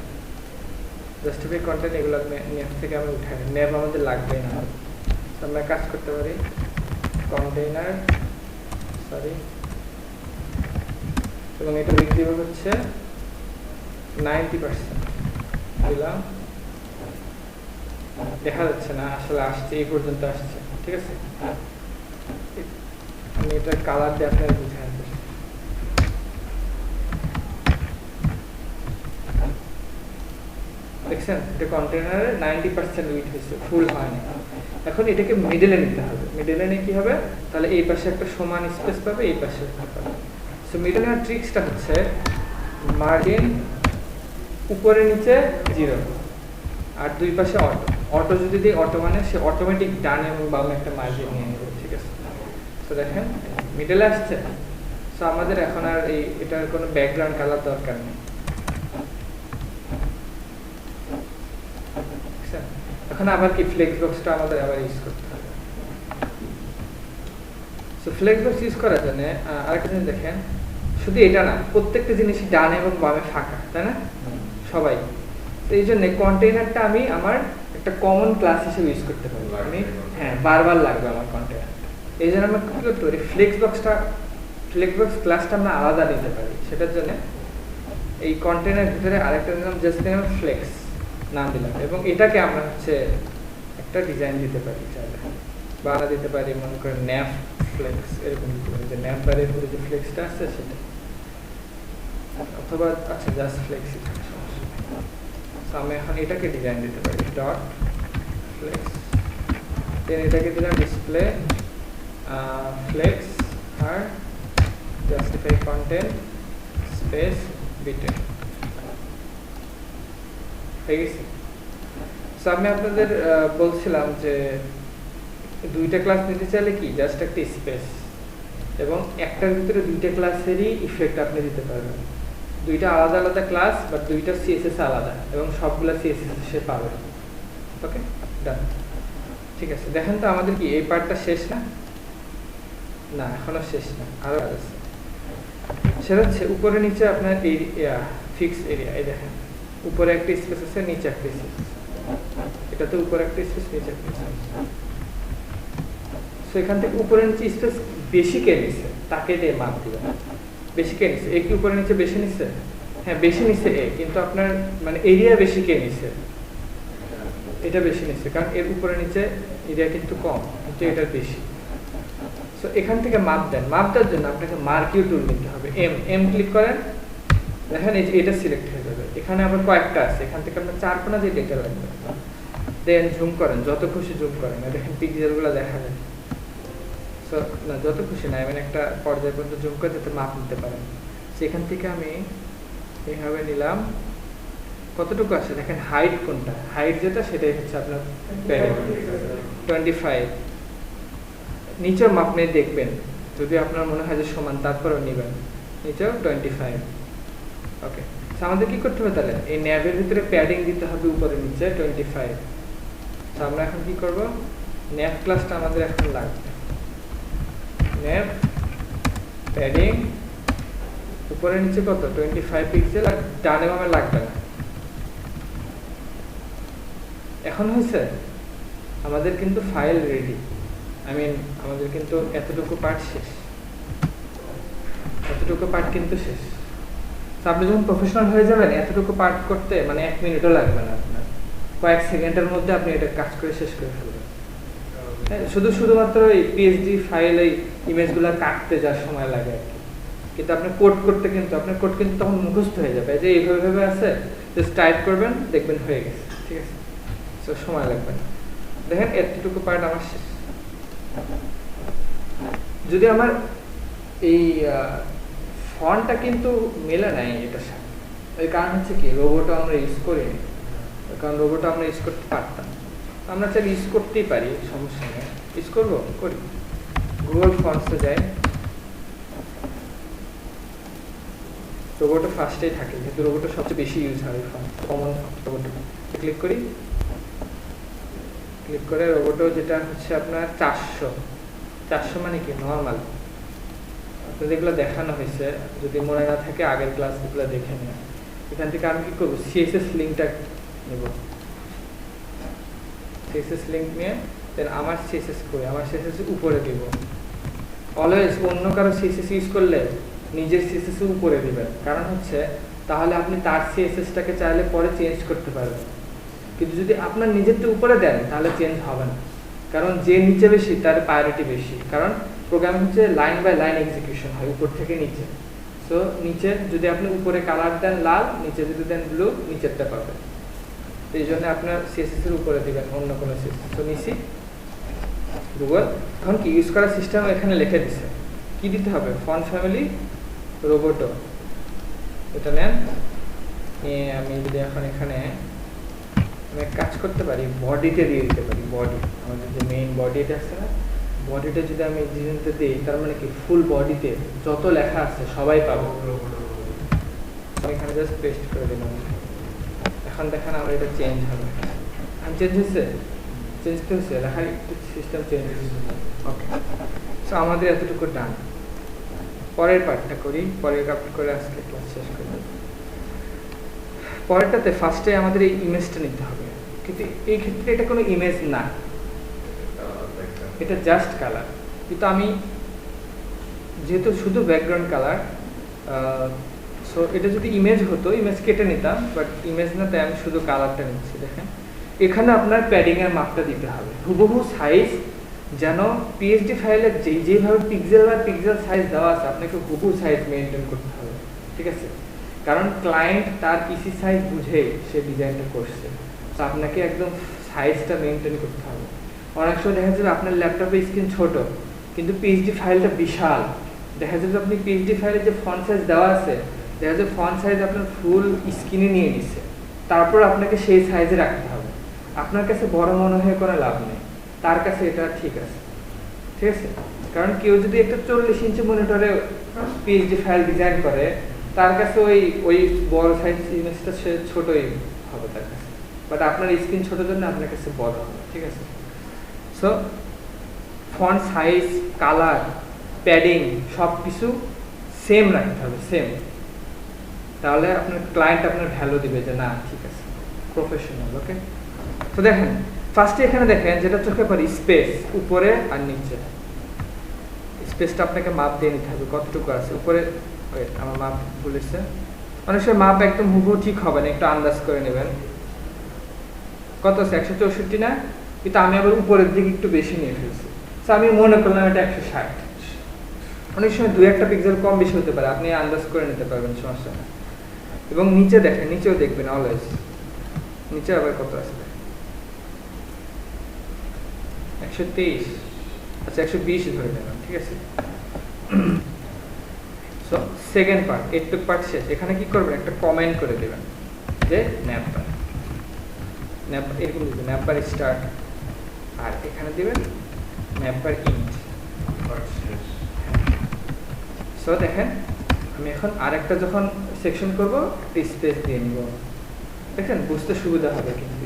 জাস্টিফাই কন্টেন্ট এগুলো ন্যাপ থেকে আমি উঠাই, ন্যাপ আমাদের লাগবে না। আমরা কাজ করতে পারি কন্টেইনার, সরি, এবং এটা লিখ দিব হচ্ছে 90% দিলাম। দেখা যাচ্ছে না, আসলে আসছে, এই পর্যন্ত আসছে, ঠিক আছে? আমি এটার কালার দিয়ে আপনার বুঝাই দেব। দেখছেন এটা কন্টেইনারে 90% উইথ হয়েছে, ফুল হয়নি। এখন এটাকে মিডলে নিতে হবে। মিডলে নিয়ে কি হবে, তাহলে এই পাশে একটা সমান স্পেস পাবে, এই পাশে একটা পাবে। সো মিডলে নেওয়ার ট্রিক্সটা হচ্ছে মার্জিন উপরে নিচে 0 আর দুই পাশে অটো। অটো যদি দিই, অটো মানে সে অটোমেটিক ডানে এবং বামে একটা মার্জিন নিয়ে নেবে, ঠিক আছে? তো দেখেন মিডলে আসছে। সো আমাদের এখন আর এটার কোনো ব্যাকগ্রাউন্ড কালার দরকার নেই। এখন আবার কি ফ্লেক্স বক্সটা আমাদের আবার ইউজ করতে হবে। সো ফ্লেক্স বক্স ইউজ করার জন্য আরেকটা জিনিস দেখেন, শুধু এটা না, প্রত্যেকটা জিনিসই ডানে এবং বামে ফাঁকা, তাই না? সবাই। তো এই জন্য কন্টেইনারটা আমি আমার একটা কমন ক্লাস হিসেবে ইউজ করতে পারি। আমি বারবার লাগবে আমার কন্টেইনার। এই জন্য আমরা কি করতে পারি, ফ্লেক্স বক্স ক্লাসটা আমরা আলাদা নিতে পারি। সেটার জন্য এই কন্টেইনার ভিতরে আরেকটা দিলাম, জাস্ট দিলাম ফ্লেক্স নাম দিলাম, এবং এটাকে আমরা হচ্ছে একটা ডিজাইন দিতে পারি, চাইলে বা আমরা দিতে পারি মনে করেন ন্যাপ ফ্লেক্স, এরকম দিতে পারি যে ন্যাপ বারের উপরে যে ফ্লেক্সটা আছে সেটা, অথবা আচ্ছা জাস্ট ফ্লেক্সই থাকে, সমস্যা নেই। তো আমি এখন এটাকে ডিজাইন দিতে পারি ডট ফ্লেক্স, দেন এটাকে দিলাম ডিসপ্লে ফ্লেক্স আর জাস্টিফাই কন্টেন্ট স্পেস বিটেন, হয়ে গেছে। সো আমি আপনাদের বলছিলাম যে দুইটা ক্লাস নিতে চাইলে কি জাস্ট একটা স্পেস, এবং একটার ভিতরে দুইটা ক্লাসেরই ইফেক্ট আপনি দিতে পারবেন। দুইটা আলাদা আলাদা ক্লাস বা দুইটা সিএসএস আলাদা, এবং সবগুলা সিএসএস সে পাবে। ওকে, ডান, ঠিক আছে। দেখেন তো আমাদের কি এই পার্টটা শেষ না? না, এখনো শেষ না, আরো আছে। সেটা হচ্ছে উপরে নিচে আপনার ফিক্স এরিয়া। এই দেখেন উপরে একটা স্পেস আছে, নিচে একটা স্পেস আছে। এটা তো উপরে একটা স্পেস, নিচে একটা স্পেস। সো এখান থেকে উপরে নিচে স্পেস বেশি কে নিছে তাকে দিয়ে মাপ দিবেন। বেশি কে নিছে, এ কি উপরে নিচে বেশি নিছে? হ্যাঁ বেশি নিছে এ, কিন্তু আপনার মানে এরিয়া বেশি কে নিছে? এটা বেশি নিছে, কারণ এর উপরে নিচে এরিয়া কিন্তু কম, কিন্তু এটার বেশি। সো এখান থেকে মাপ দেন। মাপ দেওয়ার জন্য আপনাকে মার্কিউ টুল নিতে হবে। এম ক্লিক করেন, দেখেন এই যে এটা সিলেক্ট হয়ে যাবে। এখানে আবার কয়েকটা আছে, এখান থেকে আপনার 4 কোণা দিয়ে ডেটা লাগবে। দেন জুম করেন, যত খুশি জুম করেন, দেখেন পিক্সেলগুলো দেখা যায়। সো না, যত খুশি না, মানে একটা পর্যায় পর্যন্ত জুম করে যাতে মাপ নিতে পারেন। সেখান থেকে আমি এইভাবে নিলাম, কতটুকু আছে দেখেন। হাইট কোনটা, হাইট যেটা সেটাই হচ্ছে আপনার 25। নিচেও মাপ নিয়ে দেখবেন, যদি আপনার মনে হয় যে সমান, তারপরেও নেবেন নিচেও 25। ওকে, আমাদের কি করতে হবে তাহলে, এই ন্যাবের ভিতরে প্যাডিং দিতে হবে উপরে নিচে 25। তো আমরা এখন কি করব, ন্যাব ক্লাসটা আমাদের এখন লাগবে। ন্যাব প্যাডিং উপরে নিচে কত, 25 পিক্সেল, আর ডানে বামে লাগবে না। এখন হয়েছে আমাদের কিন্তু ফাইল রেডি। আমাদের কিন্তু এতটুকু পার্ট শেষ, এতটুকু পার্ট কিন্তু শেষ। আপনি যখন প্রফেশনাল হয়ে যাবেন এতটুকু পার্ট করতে মানে 1 মিনিটও লাগবে না আপনার। কয়েক সেকেন্ডের মধ্যে আপনি এটা কাজ করে শেষ করে ফেলবেন। শুধুমাত্র এই পিএইচডি ফাইল এই ইমেজগুলো কাটতে যার সময় লাগে আর কি, কিন্তু আপনি কোড করতে কিন্তু আপনার কোড কিন্তু তখন মুখস্থ হয়ে যাবে যে এইভাবে আছে, জাস্ট টাইপ করবেন দেখবেন হয়ে গেছে, ঠিক আছে? সো সময় লাগবে না। দেখেন এতটুকু পার্ট আমার শেষ। যদি আমার এই ফন্টটা কিন্তু মেলে নাই এটার সাথে, এর কারণ হচ্ছে কি রোবটও আমরা ইউজ করিনি, কারণ রোবটও আমরা ইউজ করতে পারতাম, আমরা চাইলে ইউজ করতেই পারি, সমস্যা নেই। ইউজ করবো, করি। গুগল ফন্টসে যাই, রোবটও ফার্স্টেই থাকে যেহেতু রোবটও সবচেয়ে বেশি ইউজ হয় ফন্ট, কমন রোবট। ক্লিক করি, ক্লিক করে রোবটও যেটা হচ্ছে আপনার 400 মানে কি নর্মাল, আপনাদের এগুলো দেখানো হয়েছে, যদি মনে না থাকে আগের ক্লাসগুলো দেখে নিন। এখান থেকে আমি কি করবো, সিএসএস লিঙ্কটা নেব, সিএসএস লিঙ্ক নিয়ে দেন আমার সিএসএস করে আমার সিএসএস উপরে দিব। অলওয়েজ অন্য কারো সিএসএস ইউজ করলে নিজের সিএসএস উপরে দিবেন, কারণ হচ্ছে তাহলে আপনি তার সিএসএসটাকে চাইলে পরে চেঞ্জ করতে পারবেন। কিন্তু যদি আপনার নিজেরটা উপরে দেন তাহলে চেঞ্জ হবে না, কারণ যে নিচে বেশি তার প্রায়োরিটি বেশি, কারণ প্রোগ্রাম হচ্ছে লাইন বাই লাইন এক্সিকিউশন হয় উপর থেকে নিচে। সো নিচে যদি আপনি উপরে কালার দেন লাল, নিচে যদি দেন ব্লু, নিচেরটা পাবেন। এই জন্য আপনার সিএসএস এর উপরে দিবেন অন্য কোনো সিএসএস। তো নিচে গুগল এখন কি ইউজ করার সিস্টেম এখানে লিখে দিছে, কি দিতে হবে, ফন্ট ফ্যামিলি রোবটো, এটা নেন নিয়ে আমি যদি এখন এখানে আমি কাজ করতে পারি, বডিতে দিয়ে দিতে পারি। বডি আমাদের যে মেইন বডিটা আছে না, বডিটা যদি আমি ডিজাইনতে দিই তার মানে কি ফুল বডিতে যত লেখা আছে সবাই পাবো। এখানে জাস্ট পেস্ট করে দিলাম। এখন দেখেন আমরা এটা চেঞ্জ হবে, চেঞ্জ হয়েছে, চেঞ্জ হয়েছে, লেখার সিস্টেম চেঞ্জ হয়েছে। ওকে, সো আমাদের এতটুকু ডান। পরের পার্টটা করি, পরের পার্ট করে আজকে ক্লাস শেষ করি। পরেরটাতে ফার্স্টে আমাদের এই ইমেজটা নিতে হবে, কিন্তু এই ক্ষেত্রে এটা কোনো ইমেজ না, এটা জাস্ট কালার। কিন্তু আমি যেহেতু শুধু ব্যাকগ্রাউন্ড কালার, সো এটা যদি ইমেজ হতো ইমেজ কেটে নিতাম, বাট ইমেজ না, তাই আমি শুধু কালারটা নিচ্ছি। দেখেন এখানে আপনার প্যাডিংয়ের মাপটা দিতে হবে, হুবহু সাইজ যেন পিএইচডি ফাইলে যেভাবে পিক্সেল বা পিক্সেল সাইজ দেওয়া আছে আপনাকে হুবহু সাইজ মেনটেন করতে হবে, ঠিক আছে? কারণ ক্লায়েন্ট তার পিসি সাইজ বুঝেই সে ডিজাইনটা করছে, তো আপনাকে একদম সাইজটা মেনটেন করতে হবে। অনেক সময় দেখা যাবে আপনার ল্যাপটপে স্ক্রিন ছোট কিন্তু পিএইচডি ফাইলটা বিশাল, দেখা যাবে আপনি পিএইচডি ফাইলে যে ফন্ট সাইজ দেওয়া আছে দেখা যাবে ফন্ট সাইজ আপনার ফুল স্ক্রিনে নিয়ে নিচ্ছে, তারপর আপনাকে সেই সাইজে রাখতে হবে। আপনার কাছে বড় মনে হয়ে কোনো লাভ নেই, তার কাছে এটা ঠিক আছে, ঠিক আছে? কারণ কেউ যদি একটা 40 ইঞ্চি মনিটরে পিএইচডি ফাইল ডিজাইন করে তার কাছে ওই বড় সাইজ ইমেজটা সে ছোটই হবে তার কাছে, বাট আপনার স্ক্রিন ছোট জন্য আপনার কাছে বড় হবে, ঠিক আছে? So font size, colour, padding সব কিছু সেম রাখতে হবে, সেম। তাহলে আপনার ক্লায়েন্ট আপনার ভ্যালু দিবে যে না ঠিক আছে, প্রফেশনাল। ওকে, তো দেখেন ফার্স্টে এখানে দেখেন যেটা চোখে পড়ে স্পেস উপরে আর নিচে, স্পেসটা আপনাকে মাপ দিয়ে নিতে হবে কতটুকু আছে উপরে। আমার মাপ বলেছে, অনেক সময় মাপ একদম হুবহু ঠিক হবে না, একটু আন্দাজ করে নেবেন। কত আছে, 164 না? কিন্তু আমি আবার উপরের দিকে একটু বেশি নিয়ে ফেলছি, তো আমি মনে করলাম এটা 160। অনেক সময় 2-1 পিক্সেল কম বেশি হতে পারে, আপনি আন্দাজ করে নিতে পারবেন, সমস্যা না। এবং নিচে দেখেন, নিচেও দেখবেন অলওয়েজ, নিচে আবার কত আছে, 123, আচ্ছা 120 ধরে নেবেন, ঠিক আছে? সো সেকেন্ড পার্ট, এইটুক পার্ট শেষ। এখানে কি করবেন, একটা কমেন্ট করে দেবেন যে ন্যাপবার, ন্যাপবার এরকম দিবেন, ন্যাপবার স্টার্ট, আর এখানে দিবেন ন্যাপবার ইন্ট। সো দেখেন আমি এখন আরেকটা যখন সেকশন করব একটা স্পেস দিয়ে নিব, দেখেন বুঝতে সুবিধা হবে। কিন্তু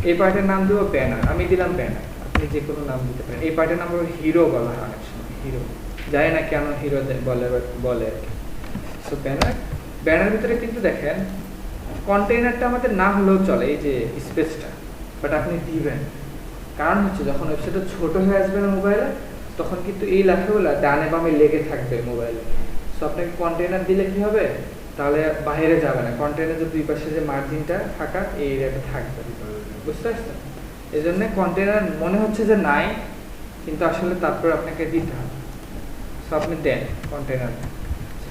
এই পার্টের নাম দেবো ব্যানার, আমি দিলাম ব্যানার, আপনি যে কোনো নাম দিতে পারেন। এই পার্টের নাম হলো হিরো বলা হয় অনেক সময়, হিরো, জানি না কেন হিরো বলে আর কি। সো ব্যানার, ব্যানার ভিতরে কিন্তু দেখেন কন্টেইনারটা আমাদের না হলেও চলে, এই যে স্পেসটা, বাট আপনি দিবেন। কারণ হচ্ছে যখন ওয়েবসাইটটা ছোট হয়ে আসবে না মোবাইলে, তখন কিন্তু এই লেখাগুলো ডানে বামে লেগে থাকবে মোবাইলে। সো আপনাকে কন্টেইনার দিলে কি হবে, তাহলে বাইরে যাবে না, কন্টেনারের যে দুই পাশে যে মার্জিনটা ফাঁকা এই এরিয়াটা থাকবে, বুঝতে পারছেন? এই জন্য কন্টেনার মনে হচ্ছে যে নাই, কিন্তু আসলে তারপর আপনাকে দিতে হবে। সো আপনি দেন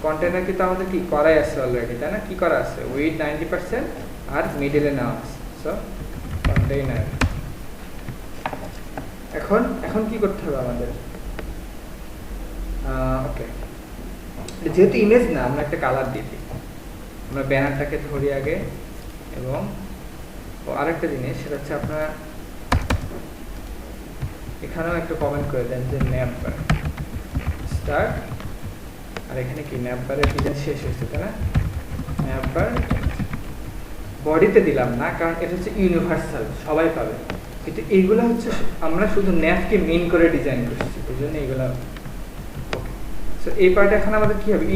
কন্টেনার কিন্তু আমাদের কি করাই আছে অলরেডি, তাই না? কি করা আছে? উইথ 90% আর মিডলে নেওয়া আছে। সো কন্টেইনার এখন কি করতে হবে আমাদের? ওকে, যেহেতু ইমেজ না, আমরা একটা কালার দিয়ে দিই। আমরা ব্যানারটাকে ধরি আগে, এবং আরেকটা জিনিস সেটা হচ্ছে আপনারা এখানেও একটা কমেন্ট করে দেন যে ন্যাপ বার স্টার্ট, আর এখানে কি ন্যাপ বারের ডিজাইন শেষ হয়েছে, তাই না? ন্যাপ বার বডিতে দিলাম না, কারণ এটা হচ্ছে ইউনিভার্সাল, সবাই পাবে। কিন্তু এইগুলো হচ্ছে আমরা শুধু ন্যাপকে মেইন করে ডিজাইন করছি, এই জন্য এইগুলো। সো এই পার্টে এখন আমাদের কি হবে?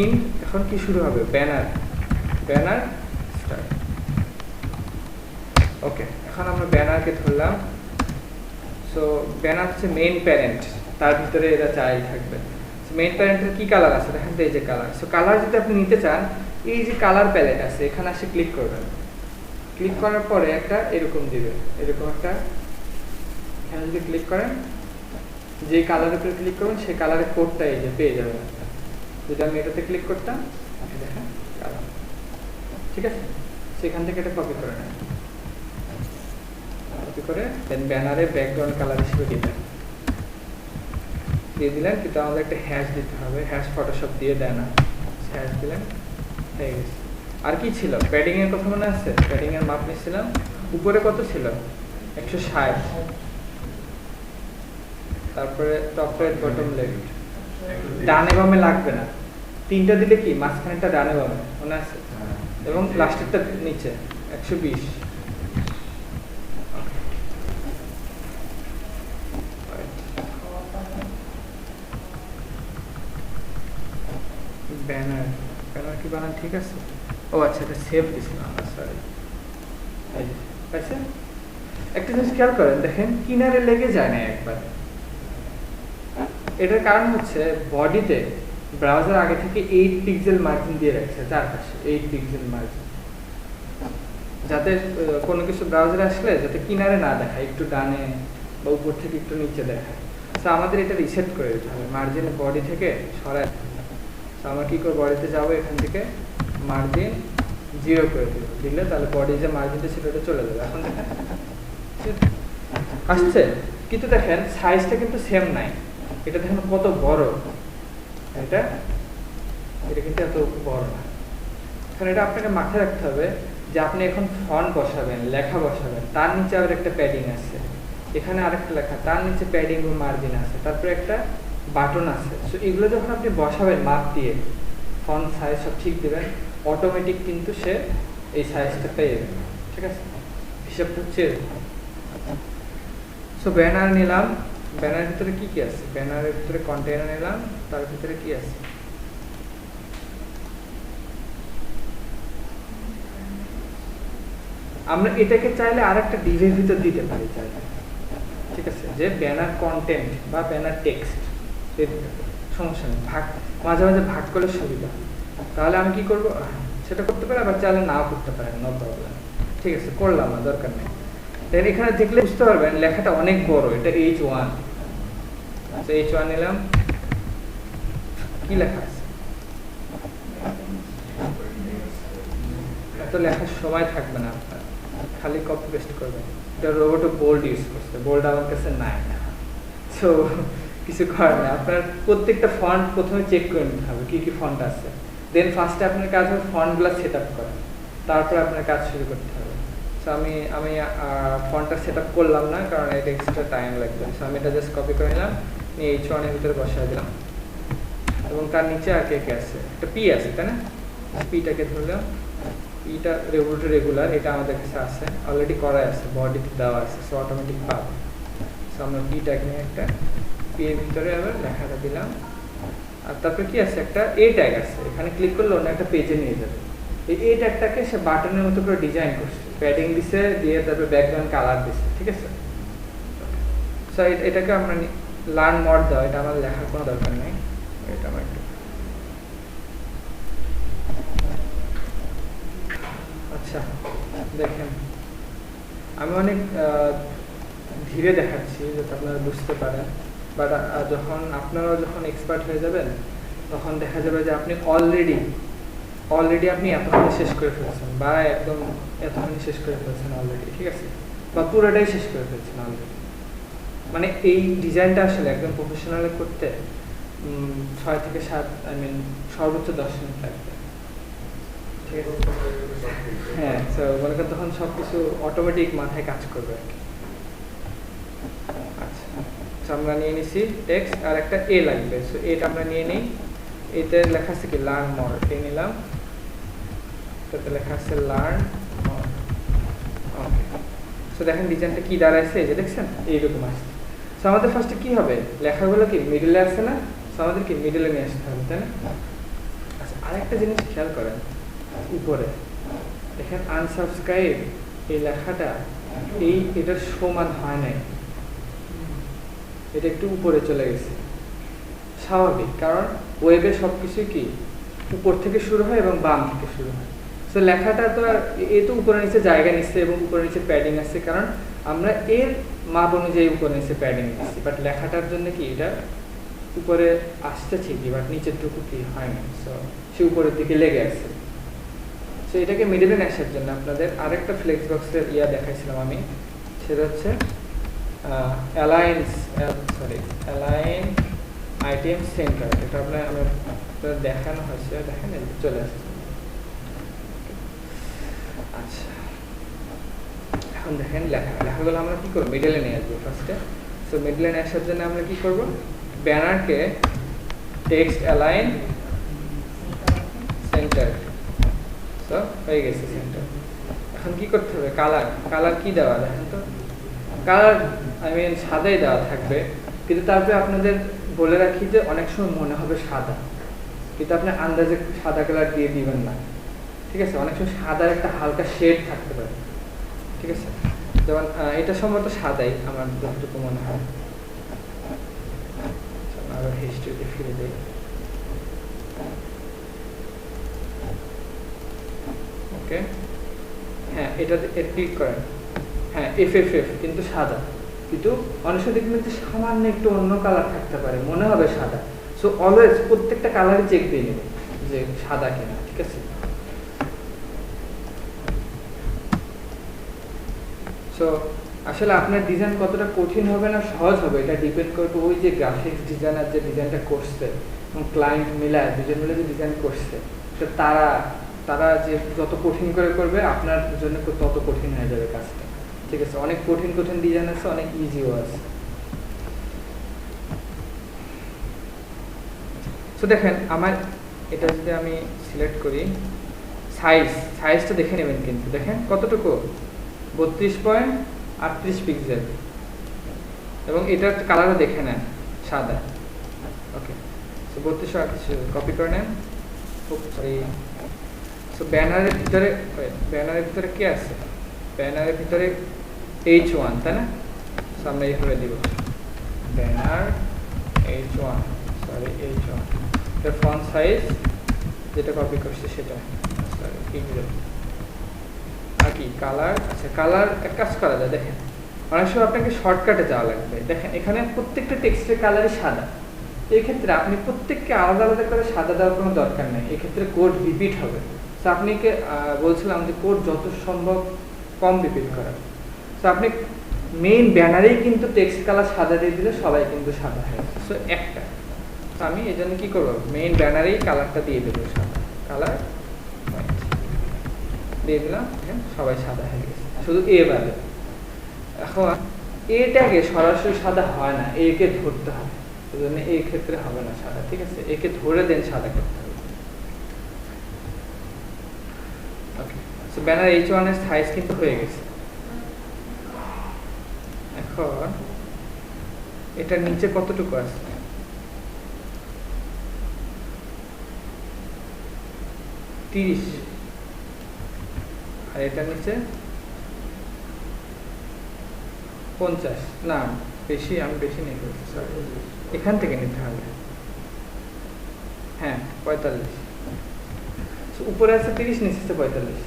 এখন কি শুরু হবে? Banner start. ওকে, এখন আমরা ব্যানারকে ধরলাম। সো ব্যানার হচ্ছে মেইন প্যারেন্ট, তার ভিতরে এরা চাই থাকবে। মেইন প্যারেন্টের কি কালার আছে দেখেন তো, এই যে কালার। সো কালার যদি আপনি নিতে চান, এই যে কালার প্যালেট আছে, এখানে আসে ক্লিক করবেন। ক্লিক করার পরে একটা এরকম দিবে, এরকম একটা, এখানে যদি ক্লিক করেন, যে কালারের উপরে ক্লিক করবেন সেই কালারের কোডটা এই যে পেয়ে যাবেন। যদি আমি এটাতে ক্লিক করতাম, দেখেন কালার, ঠিক আছে? সেখান থেকে এটা কপি করে নেন, কপি করে দেন ব্যানারে ব্যাকগ্রাউন্ড কালার হিসেবে দিয়ে দিলেন। কিন্তু আমাদের একটা হ্যাশ দিতে হবে, হ্যাশ ফটোশপ দিয়ে দেয় না, হ্যাশ দিলেন, হয়ে গেছে। আর কি ছিল? প্যাডিং এর কথা মনে আছে? প্যাডিং এর মাপ নিয়েছিলাম, উপরে কত ছিল? 160, তারপরে টপ রাইট বটম লেফট, ডানে বামে লাগবে না, 3টা দিলে কি মাঝখানেরটা ডানে বামে, মনে আছে? এবং লাস্টেরটা নিচে 120। ব্যানার কি বানান ঠিক আছে? ও আচ্ছা, এটা সেভ দিছিলাম, সরি। একটা জিনিস খেয়াল করেন, দেখেন কিনারে লেগে যায় না একবার। এটার কারণ হচ্ছে বডিতে ব্রাউজার আগে থেকে 8 পিক্সেল মার্জিন দিয়ে রাখছে, চারপাশে 8 পিক্সেল মার্জিন, যাতে কোনো কিছু ব্রাউজারে আসলে যাতে কিনারে না দেখায়, একটু ডানে বা উপর থেকে একটু নিচে দেখায়। তো আমাদের এটা রিসেট করে দিতে হবে, মার্জিন বডি থেকে সরায়। তো আমরা কি করে বডিতে যাবো, এখান থেকে মার্জিন 0 করে দিলে তাহলে বডি যে মার্জিনটা ছিল ওটা চলে যাবে। এখন দেখেন আসছে, কিন্তু দেখেন সাইজটা কিন্তু সেম নাই। এটা দেখেন কত বড়, এটা কিন্তু এত বড় না। এখন এটা আপনাকে মাথায় রাখতে হবে যে আপনি এখন ফন্ট বসাবেন, লেখা বসাবেন, তার নিচে আবার একটা প্যাডিং আছে, এখানে আরেকটা লেখা, তার নিচে প্যাডিং ও মার্জিন আছে, তারপরে একটা বাটন আছে। সো এগুলো যখন আপনি বসাবেন মাপ দিয়ে, ফন্ট সাইজ সব ঠিক দেবেন, অটোমেটিক কিন্তু সে এই সাইজটা পেয়ে যাবে, ঠিক আছে? হিসাবটা হচ্ছে। সো ব্যানার নিলাম, ব্যানারের ভিতরে কি কি আছে? ব্যানারের ভিতরে কন্টেইনার নিলাম, তার ভিতরে কি আছে? আমরা এটাকে চাইলে আরেকটা ডিভের ভিতর দিতে পারি চাইলে, ঠিক আছে? যে ব্যানার কন্টেন্ট বা ব্যানার টেক্সট, সমস্যা নেই, মাঝে মাঝে ভাগ করলে সুবিধা। তাহলে আমি কি করবো, সেটা করতে পারি, আবার চাইলে নাও করতে পারেন, নো প্রবলেম, ঠিক আছে? করলাম না, দরকার নেই। এখানে দেখলে বুঝতে পারবেন লেখাটা অনেক বড়, এটা H1। আচ্ছা, H1 নিলাম, কি লেখা আছে? এত লেখার সময় থাকবে না আপনার, খালি কপি পেস্ট করবেন। এটা রোবটও বোল্ড ইউজ করছে, বোল্ড আমার কাছে নাই, সো কিছু করার না। আপনার প্রত্যেকটা ফন্ট প্রথমে চেক করে নিতে হবে কি কি ফন্ট আছে, দেন ফার্স্টে আপনার কাজ হবে ফন্টগুলো সেট আপ করা, তারপরে আপনার কাজ শুরু করতে হবে। সো আমি ফন্টটা সেট আপ করলাম না, কারণ এটা এক্সট্রা টাইম লাগবে। সো আমি এটা জাস্ট কপি করে নিলাম, নিয়ে H1 এর ভিতরে বসাই দিলাম, এবং তার নিচে আর কে আছে, একটা পি আছে, তাই না? পিটাকে ধরলাম, পিটা রেগুলার, এটা আমাদের কাছে আছে, অলরেডি করা আছে, বডিতে দেওয়া আছে, সো অটোমেটিক পাবে। সো আমরা পিটাকে নিয়ে একটা পি এর ভিতরে আবার লেখাটা দিলাম, আর তারপরে কি আছে, একটা এ ট্যাগ আছে, এখানে ক্লিক করলে অন্য একটা পেজে নিয়ে যাবে। এই এ ট্যাগটাকে সে বাটনের মতো করে ডিজাইন করছে, প্যাডিং দিছে, দিয়ে তারপরে ব্যাকগ্রাউন্ড কালার দিছে, ঠিক আছে? সো এটাকে আমরা লার্ন মোড দাও, এটা আমার লেখার কোনো দরকার নেই, এটা আমার একটু আমি অনেক ধীরে দেখাচ্ছি যাতে আপনারা বুঝতে পারেন, বাট আপনারাও যখন এক্সপার্ট হয়ে যাবেন তখন দেখা যাবে যে আপনি অলরেডি আপনি এতখানি শেষ করে ফেলছেন, বা একদম এতখানি শেষ করে ফেলছেন অলরেডি, ঠিক আছে, বা পুরোটাই শেষ করে ফেলছেন অলরেডি। মানে এই ডিজাইনটা আসলে একদম প্রফেশনাল করতে 6 থেকে 7 সর্বোচ্চ 10 মিনিট লাগবে, ঠিক আছে। হ্যাঁ, তো মনে করেন তখন সবকিছু অটোমেটিক মাথায় কাজ করবে আর কি। আচ্ছা, আমরা নিয়ে নিছি টেক্সট, আর একটা এ লাগবে, সো এটা আমরা নিয়ে নিই। এতে লেখা আছে কি লার্ন মোর, এই নিলাম, এটাতে লেখা আছে লার্ন মোর। ওকে, সো দেখেন ডিজাইনটা কি দাঁড়াইছে, এই যে দেখছেন এইরকম আসছে। সো আমাদের ফার্স্টে কি হবে, লেখাগুলো কি মিডলে আসছে না, সো আমাদের কি মিডলে নিয়ে আসতে হবে, তাই না? আচ্ছা, আরেকটা জিনিস খেয়াল করেন, উপরে দেখেন আনসাবস্ক্রাইব, এই লেখাটা এটার সমান হয় নাই, এটা একটু উপরে চলে গেছে। স্বাভাবিক, কারণ ওয়েবে সবকিছু কি উপর থেকে শুরু হয় এবং বাম থেকে শুরু হয়। সো লেখাটা তো আর তো উপরে নিচে জায়গা নিচ্ছে এবং উপরে নিচে প্যাডিং আছে, কারণ আমরা এর মাপ অনুযায়ী উপরে নিচে প্যাডিং নিচ্ছি, বাট লেখাটার জন্য কি এটা উপরে আসছে ঠিকই, বাট নিচের টুকু কি হয় না, সো সে উপরের দিকে লেগে আছে। সো এটাকে মিডলে নিয়ে আসার জন্য আপনাদের আরেকটা ফ্লেক্স বক্সের দেখাইছিলাম আমি, সেটা হচ্ছে অ্যালাইন আইটেম সেন্টার। এটা আপনার দেখানো হয়েছে, দেখেন চলে আসছে। আচ্ছা, এখন দেখেন লেখাগুলো আমরা কি করবো, মিডলে নিয়ে আসবো ফার্স্টে। সো মিডলে নিয়ে আসার জন্য আমরা কি করবো, ব্যানারকে টেক্সট অ্যালাইন সেন্টার, সো হয়ে গেছে সেন্টার। এখন কি করতে হবে, কালার কি দেওয়া, দেখেন তো কালার সাদাই দেওয়া থাকবে, কিন্তু তারপরে আপনাদের বলে রাখি যে অনেক সময় মনে হবে সাদা, কিন্তু আপনি আন্দাজে সাদা কালার দিয়ে দিবেন না, ঠিক আছে। অনেক সময় সাদার একটা হালকা শেড থাকতে পারে, ঠিক আছে। যেমন এটা সম্ভবত সাদাই আমার যতটুকু মনে হয়। আরো হিস্ট্রিতে ফিরে দেই, ওকে। হ্যাঁ, এটা ক্লিক করেন, হ্যাঁ এফএফএফ কিন্তু সাদা, কিন্তু অনেক সময় দেখবেন যে সামান্য একটু অন্য কালার থাকতে পারে, মনে হবে সাদা। সো অলওয়েজ প্রত্যেকটা কালারই চেক দিয়ে নেবে যে সাদা কিনা, ঠিক আছে। সো আসলে আপনার ডিজাইন কতটা কঠিন হবে না সহজ হবে, এটা ডিপেন্ড করবে ওই যে গ্রাফিক্স ডিজাইনার যে ডিজাইনটা করছে এবং ক্লায়েন্ট মিলায় দুজন মিলে যে ডিজাইন করছে, তারা যে যত কঠিন করে করবে আপনার জন্য তত কঠিন হয়ে যাবে কাজটা, ঠিক আছে। অনেক কঠিন ডিজাইন আছে, অনেক ইজিও আছে। সো দেখেন আমার এটা যদি আমি সিলেক্ট করি, সাইজটা দেখে নেবেন, কিন্তু দেখেন কতটুকু 32.38 পিক্সেল, এবং এটার কালারও দেখে নেন সাদা, ওকে। সো 32.38 কপি করে নেন। সো ব্যানারের ভিতরে কি আছে, ব্যানারের ভিতরে H1, তাই না? সো আমরা এইভাবে দিব ব্যানার H1, এর ফন্ট সাইজ যেটা কপি করছে সেটা, পিক্সেল। আর কি কালার, আচ্ছা কালার এক কাজ করা যায়, দেখেন অনেক সময় আপনাকে শর্টকাটে যাওয়া লাগবে। দেখেন এখানে প্রত্যেকটা টেক্সটের কালারই সাদা, এই ক্ষেত্রে আপনি প্রত্যেককে আলাদা আলাদা করে সাদা দেওয়ার কোনো দরকার নেই, এক্ষেত্রে কোড রিপিট হবে। তো আপনাকে বলছিলাম যে কোড যত সম্ভব কম রিপিট করা। তো আপনি মেইন ব্যানারেই কিন্তু টেক্সট কালার সাদা দিয়ে দিলে সবাই কিন্তু সাদা হয়। সো একটা, তো আমি এই জন্য কী করবো, মেইন ব্যানারেই কালারটা দিয়ে দেবো, সাদা কালার দিয়ে দিলাম, সবাই সাদা হয়ে গেছে, শুধু এ বাদে। এখন এটাকে সরাসরি সাদা হয় না, একে ধরতে হবে, এই জন্য এই ক্ষেত্রে হবে না সাদা, ঠিক আছে। একে ধরে দেন সাদা করতে হবে, ওকে। সো ব্যানার H1 এর সাইজ কিন্তু হয়ে গেছে। এখন এটার নিচে কতটুকু আছে, 30, আর এটার নিচে 50, না বেশি, আমি বেশি নিয়ে ফেলছি, সরি, এখান থেকে নিতে হবে, হ্যাঁ 45। উপরে আছে 30, নিচে আছে 45।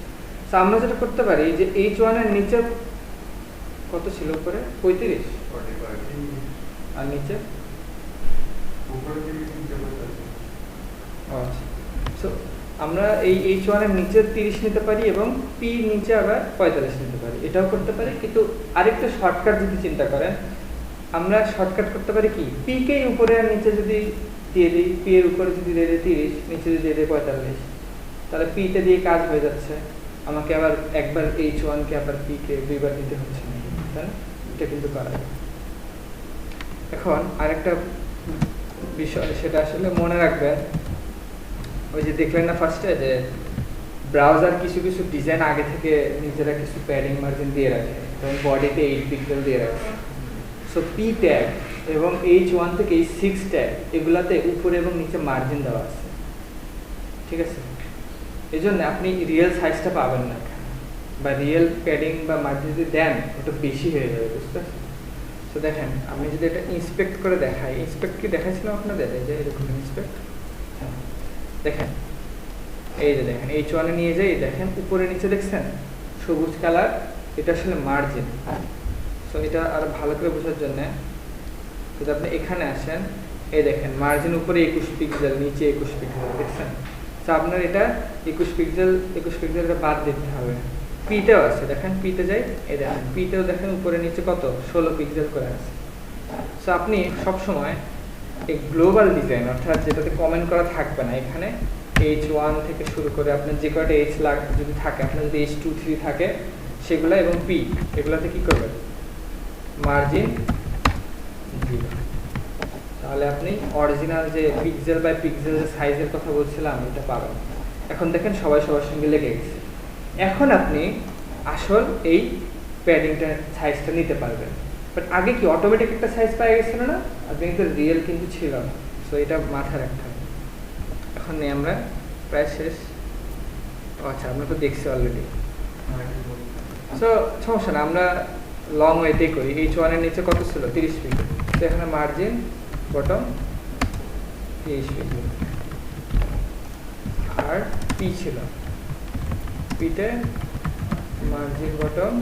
আমরা যেটা করতে পারি যে H1 এর নিচে কত ছিল উপরে? 35। আর নিচে আচ্ছা। সো আমরা এই H1 এর নিচে 30 নিতে পারি এবং P নিচে আবার 45 নিতে পারি, এটাও করতে পারি। কিন্তু আরেকটা শর্টকাট যদি চিন্তা করেন, আমরা শর্টকাট করতে পারি কি, P কে উপরে আর নিচে যদি দিয়ে দিই, P এর উপরে যদি দিয়ে দিই 30, নিচে যদি দিয়ে দিই 45, তাহলে P তে দিয়ে কাজ হয়ে যাচ্ছে। আমাকে আবার একবার H1 কে আবার P কে দুইবার দিতে হচ্ছে না, তাই না? এটা কিন্তু করা যায়। এখন আরেকটা বিষয়, সেটা আসলে মনে রাখবেন, ওই যে দেখলেন না ফার্স্টে যে ব্রাউজার কিছু কিছু ডিজাইন আগে থেকে নিজেরা কিছু প্যাডিং মার্জিন দিয়ে রাখে, যেমন বডিতে 8 পিক্সেল দিয়ে রাখে। সো P ট্যাগ এবং H1 থেকে এই 6 ট্যাগ, এগুলাতে উপরে এবং নিচে মার্জিন দেওয়া আছে, ঠিক আছে? এই জন্য আপনি রিয়েল সাইজটা পাবেন না, বা রিয়েল প্যাডিং বা মার্জিন যদি দেন ওটা বেশি হয়ে যাবে, বুঝতে পারছেন? তো দেখেন, আমি যদি এটা ইন্সপেক্ট করে দেখাই, ইন্সপেক্ট কি দেখাইছিলাম আপনাদের, এই যে এরকম ইন্সপেক্ট, দেখেন এই যে দেখেন H1 এ নিয়ে যাই, দেখেন উপরে নিচে দেখছেন সবুজ কালার, এটা আসলে মার্জিন। সো এটা আরো ভালো করে বোঝার জন্য যদি আপনি এখানে আসেন, এই দেখেন মার্জিন উপরে 21 পিক্সেল, নিচে 21 পিক্সেল, দেখছেন? তো আপনার এটা 21 পিক্সেলটা বাদ দিতে হবে। পিতেও আছে, দেখেন পিতে যাই, এই দেখেন পিতেও দেখেন উপরে নিচে কত 16 পিক্সেল করে আছে। সো আপনি সবসময় এই গ্লোবাল ডিজাইন, অর্থাৎ যেটাতে কমেন্ট করা থাকবে না, এখানে H1 থেকে শুরু করে আপনার যে কয়টা H যদি থাকে, আপনার যদি H2 3 থাকে সেগুলো এবং P, এগুলাতে কি করবেন? মার্জিন 0। তাহলে আপনি অরিজিনাল যে পিক্সেল বাই পিক্সেল যে সাইজের কথা বলছিলাম এটা পাবেন। এখন দেখেন সবাই সবার সঙ্গে লেগে গেছে। এখন আপনি আসল এই প্যাডিংটা সাইজটা নিতে পারবেন। বাট আগে কি অটোমেটিক একটা সাইজ পাই গেছিল না, আপনি কিন্তু রিয়েল কিন্তু ছিল না। সো এটা মাথায় রাখতে হবে। এখন নেই আমরা প্রায় শেষ। আচ্ছা, আমরা তো দেখছি অলরেডি। সো সমস্যা না, আমরা লং ওয়েতেই করি। H1 এর নিচে কত ছিল? 30 পিক্সেল। তো এখানে মার্জিন বটম 30 পিক্সেল, আর P ছিল, পিতে মার্জিন বটম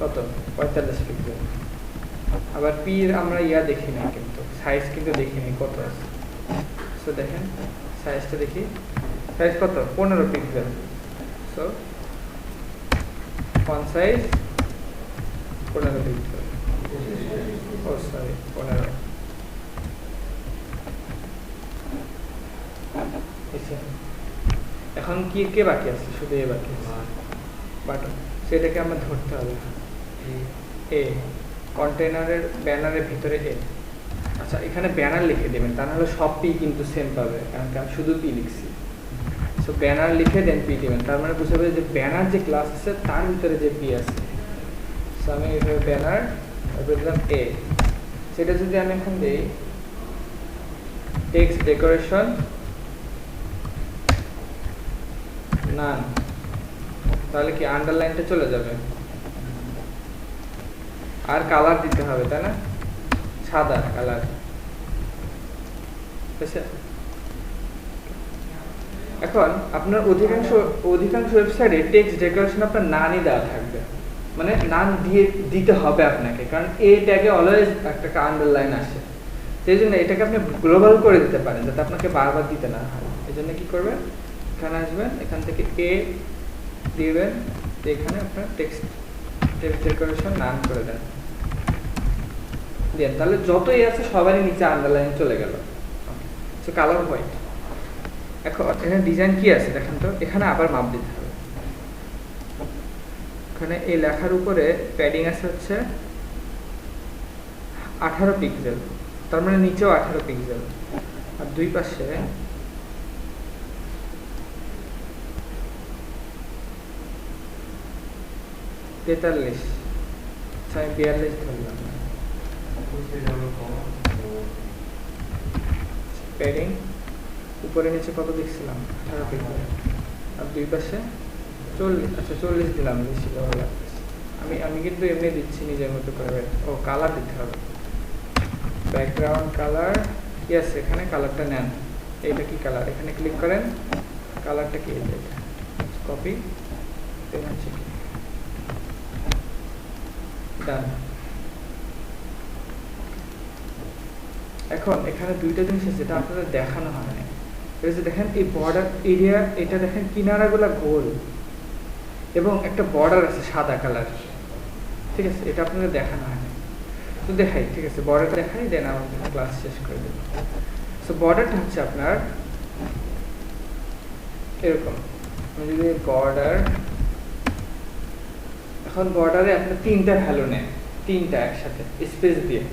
কত? 45 পিক্সেল। আবার P আমরা দেখি না, কিন্তু সাইজ কিন্তু দেখি নাই কত আছে। সো দেখেন সাইজটা দেখি, সাইজ কত? 15 pixel. So font size 15 pixel. Oh sorry, 15। এখন কি কে বাকি আছে? শুধু এ বাকি আছে, বাটন। সেটাকে আমরা ধরতে হবে, এ কন্টেনারের ব্যানারের ভিতরে এ। আচ্ছা, এখানে ব্যানার লিখে দেবেন, তা নাহলে সব P কিন্তু সেম পাবে, কারণ আমি শুধু P লিখছি। সো ব্যানার লিখে দেন P দিবেন, তার মানে বুঝতে হবে যে ব্যানার যে ক্লাস আছে তার ভিতরে যে P আছে। সো আমি এইভাবে ব্যানার দিলাম এ। সেটা যদি আমি এখন দিই টেক্সট ডেকোরেশন নান, তাহলে কি আন্ডারলাইনটা চলে যাবে। আর কালার দিতে হবে, তাই না? সাদা কালার। এখন আপনার অধিকাংশ ওয়েবসাইটে টেক্সট ডেকোরেশন আপনার নানই দেওয়া থাকবে, মানে নান দিতে হবে আপনাকে, কারণ এ ট্যাগে অলওয়েজ একটা আন্ডারলাইন আসে। সেই জন্য এটাকে আপনি গ্লোবাল করে দিতে পারেন, যাতে আপনাকে বারবার দিতে না হয়। এই জন্য কি করবেন, এখানে আসবেন, এখান থেকে এ দিবেন, এখানে আপনার টেক্সট ডেকোরেশন নান করে দেন, তাহলে যতই আছে সবারই নিচে আন্ডারলাইন চলে গেল। So colour white. এখন এখানে ডিজাইন কি আছে দেখেন তো, এখানে আবার মাপ দিতে হবে। এখানে এই লেখার উপরে প্যাডিং আছে হচ্ছে 18 পিক্সেল, তার মানে নিচেও 18 পিক্সেল, আর দুই পাশে 43, 42 ধরলাম। প্যাডিং উপরে নিচে কত দেখছিলাম? 18 পিক্সেল, আর দুই পাশে 40। আচ্ছা 40 দিলাম, বেশি ভালো লাগতেছে। আমি কিন্তু এমনি দিচ্ছি নিজের মতো করে। ও কালার দিতে হবে, ব্যাকগ্রাউন্ড কালার। ইয়েস, এখানে কালারটা নেন। এইটা কি কালার? এখানে ক্লিক করেন, কালারটা কি? এটা কপি, ডান। এখন এখানে দুইটা জিনিস আছে যেটা আপনাদের দেখানো হয় না। এই যে দেখেন এই বর্ডার এরিয়া, এটা দেখেন কিনারাগুলো গোল এবং একটা বর্ডার আছে সাদা কালার, ঠিক আছে? এটা আপনাদের দেখানো হয় না, তো দেখাই, ঠিক আছে? বর্ডারটা দেখাই, দেন আমাদের ক্লাস শেষ করে দেব। সো বর্ডারটা হচ্ছে আপনার এরকম, আমি যদি বর্ডার, এখন বর্ডারে আপনার তিনটা ভ্যালু নেয়, তিনটা একসাথে স্পেস দিয়ে।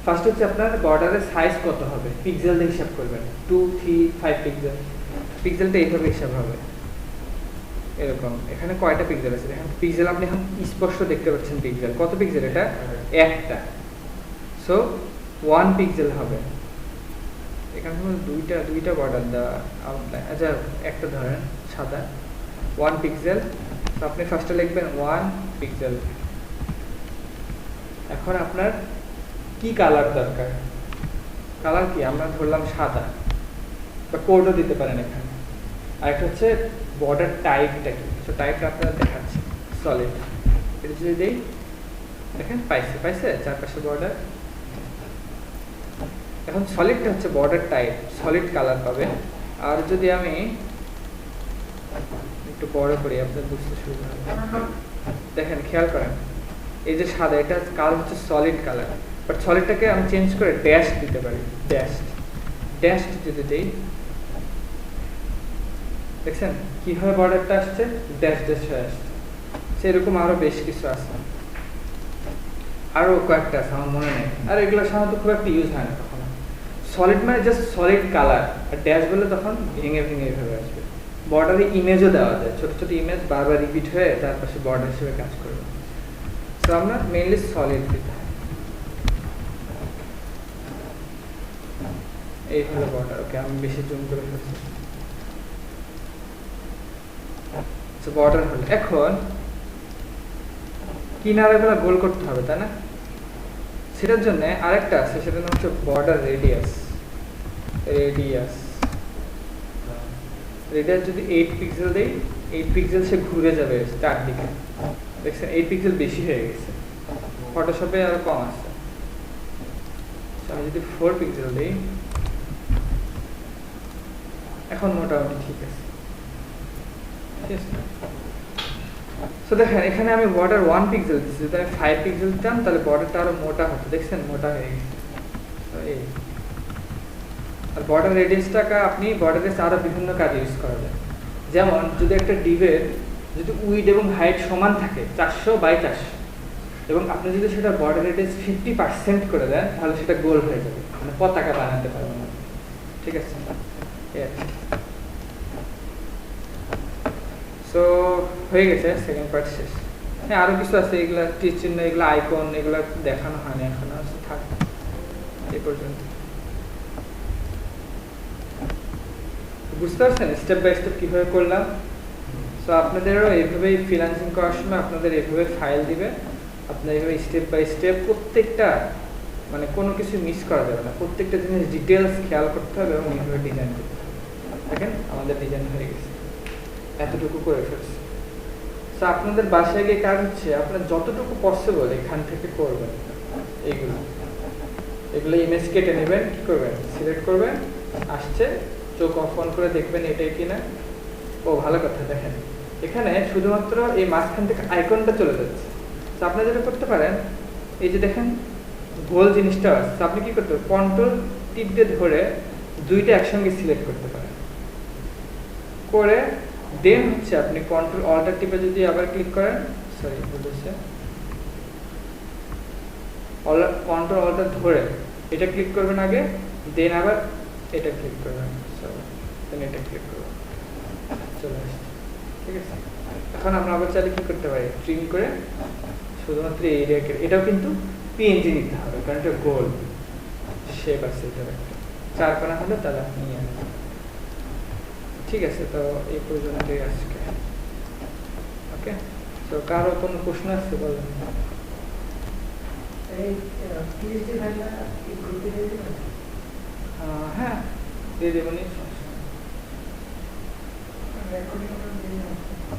ফার্স্ট হচ্ছে আপনার বর্ডারের সাইজ কত হবে, পিক্সেল দিয়ে হিসাব করবেন, 2, 3, 5 পিক্সেল। পিক্সেলটা এইভাবে হিসাব হবে এরকম। এখানে কয়টা পিক্সেল আছে দেখেন, পিক্সেল আপনি এখন স্পষ্ট দেখতে পাচ্ছেন। পিক্সেল কত পিক্সেল? এটা একটা, সো 1 পিক্সেল হবে। এখানে দুইটা বর্ডার দেওয়া আউটলাইন, আচ্ছা একটা ধরেন সাদা, 1 পিক্সেল। তো আপনি ফার্স্টে লিখবেন 1 পিক্সেল। এখন আপনার কি কালার দরকার? কালার কি আমরা ধরলাম সাদা, বা কোডও দিতে পারেন এখানে। আর একটা হচ্ছে বর্ডার টাইপটা কি, সো টাইপটা আপনারা দেখাচ্ছি সলিড। এটা যদি দেই, দেখেন পাইছে চারপাশে বর্ডার। এখন সলিডটা হচ্ছে বর্ডার টাইপ, সলিড কালার পাবে। আর যদি আমি একটু বড় করি আপনার বুঝতে সুবিধা হবে, দেখেন খেয়াল করেন এই যে সাদা, এটা কালার হচ্ছে সলিড কালার, বাট সলিডটাকে আমি চেঞ্জ করে ড্যাশ দিতে পারি। ড্যাশ যদি দেই, দেখছেন কিভাবে বর্ডারটা আসছে, ড্যাশ হয়ে আসছে। সেরকম আরো বেশ কিছু আছে, আরো কয়েকটা আছে আমার মনে নেই। আর এগুলো সাধারণত খুব একটা ইউজ হয় না কখনো। সলিড মানে জাস্ট সলিড কালার, আর ড্যাশ বলে তখন ভেঙে এইভাবে আসবে। বর্ডারে ইমেজও দেওয়া যায়, ছোট ছোট ইমেজ বারবার রিপিট হয়ে তার পাশে বর্ডার হিসেবে কাজ করবে। তো আমরা মেইনলি সলিড দিতে হয়। এই হলো বর্ডার। ওকে, আমি বেশি জুম করে ফেলছি। বর্ডার হলো, এখন কিনারাগুলো গোল করতে হবে, তাই না? সেটার জন্য আরেকটা আছে, সেটার নাম হচ্ছে বর্ডার রেডিয়াস। যদি 8 পিক্সেল দেই, 8 পিক্সেল সে ঘুরে যাবে চারদিকে। দেখছেন 8 পিক্সেল বেশি হয়ে গেছে, ফটোশপে আরো কম আছে। আমি যদি 4 পিক্সেল দিই, এখন মোটামুটি ঠিক আছে। সো দেখেন এখানে আমি বর্ডার 1 পিক্সেল দিচ্ছি, যদি আমি 5 পিক্সেল দিতাম তাহলে বর্ডারটা আরো মোটা হতো। দেখছেন মোটা হয়ে গেছে। আর বর্ডার রেডিয়াসটাকে আপনি বর্ডারের আরো বিভিন্ন কাজে ইউজ করা যায়। যেমন যদি একটা ডিভের যদি উইড এবং হাইট সমান থাকে 400x400, এবং আপনি যদি সেটা বর্ডার রেডিয়াস 50% করে দেন, তাহলে সেটা গোল হয়ে যাবে, মানে পতাকা বানাতে পারবেন না। ঠিক আছে? সো হয়ে গেছে, সেকেন্ড পার্ট শেষ। হ্যাঁ, আরো কিছু আছে, এগুলা তীর চিহ্ন, এগুলো আইকন, এগুলো দেখানো হয় না এখন, আছে থাক এই পর্যন্ত। বুঝতে পারছেন স্টেপ বাই স্টেপ কিভাবে করলাম? সো আপনাদেরও এইভাবেই ফ্রিল্যান্সিং করার সময় আপনাদের এইভাবে ফাইল দিবে, আপনার এইভাবে স্টেপ বাই স্টেপ প্রত্যেকটা, মানে কোনো কিছু মিস করা যাবে না, প্রত্যেকটা জিনিস ডিটেলস খেয়াল করতে হবে এবং এইভাবে ডিজাইন করতে হবে। দেখেন আমাদের ডিজাইন হয়ে গেছে, এতটুকু করে ফেলছি। সো আপনাদের বাসায় গিয়ে কাজ হচ্ছে আপনার যতটুকু পসিবল এখান থেকে করবেন। এগুলো ইমেজ কেটে নেবেন, কি করবেন, সিলেক্ট করবেন, আসছে, চোখ অফ অন করে দেখবেন এটাই কিনা। ও ভালো কথা, দেখেন এখানে শুধুমাত্র এই মাঝখান থেকে আইকনটা চলে যাচ্ছে। তো আপনি যেটা করতে পারেন, এই যে দেখেন গোল জিনিসটা আছে, আপনি কি করতে পারেন, কন্ট্রোল টিপ দিয়ে ধরে দুইটা একসঙ্গে সিলেক্ট করতে পারেন, করে দেন হচ্ছে আপনি কন্ট্রোল অল্টার টিপে যদি আবার ক্লিক করেন, সরি বলতেছে, কন্ট্রোল অল্টার ধরে এটা ক্লিক করবেন আগে, দেন আবার এটা ক্লিক করবেন, দেন এটা ক্লিক করবেন, চলে আসছে। ঠিক আছে? এখন আমরা আবার চাইলে কি করতে পারি, ট্রিম করে শুধুমাত্র এই এরিয়াকে, এটাও কিন্তু পিএনজি নিতে হবে কারণ এটা গোল শেপ আছে, এটা একটা 4 কোণা হলে তাহলে আপনি নিয়ে আসবেন। ঠিক আছে, তো এই পর্যন্তই আজকে। ওকে, তো কারো কোনো প্রশ্ন আছে বলেন? হ্যাঁ দিয়ে দেবেন,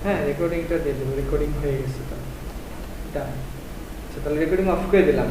হ্যাঁ রেকর্ডিংটা দিয়ে দেবো, রেকর্ডিং হয়ে গেছে তো। আচ্ছা, তাহলে রেকর্ডিং অফ করে দিলাম।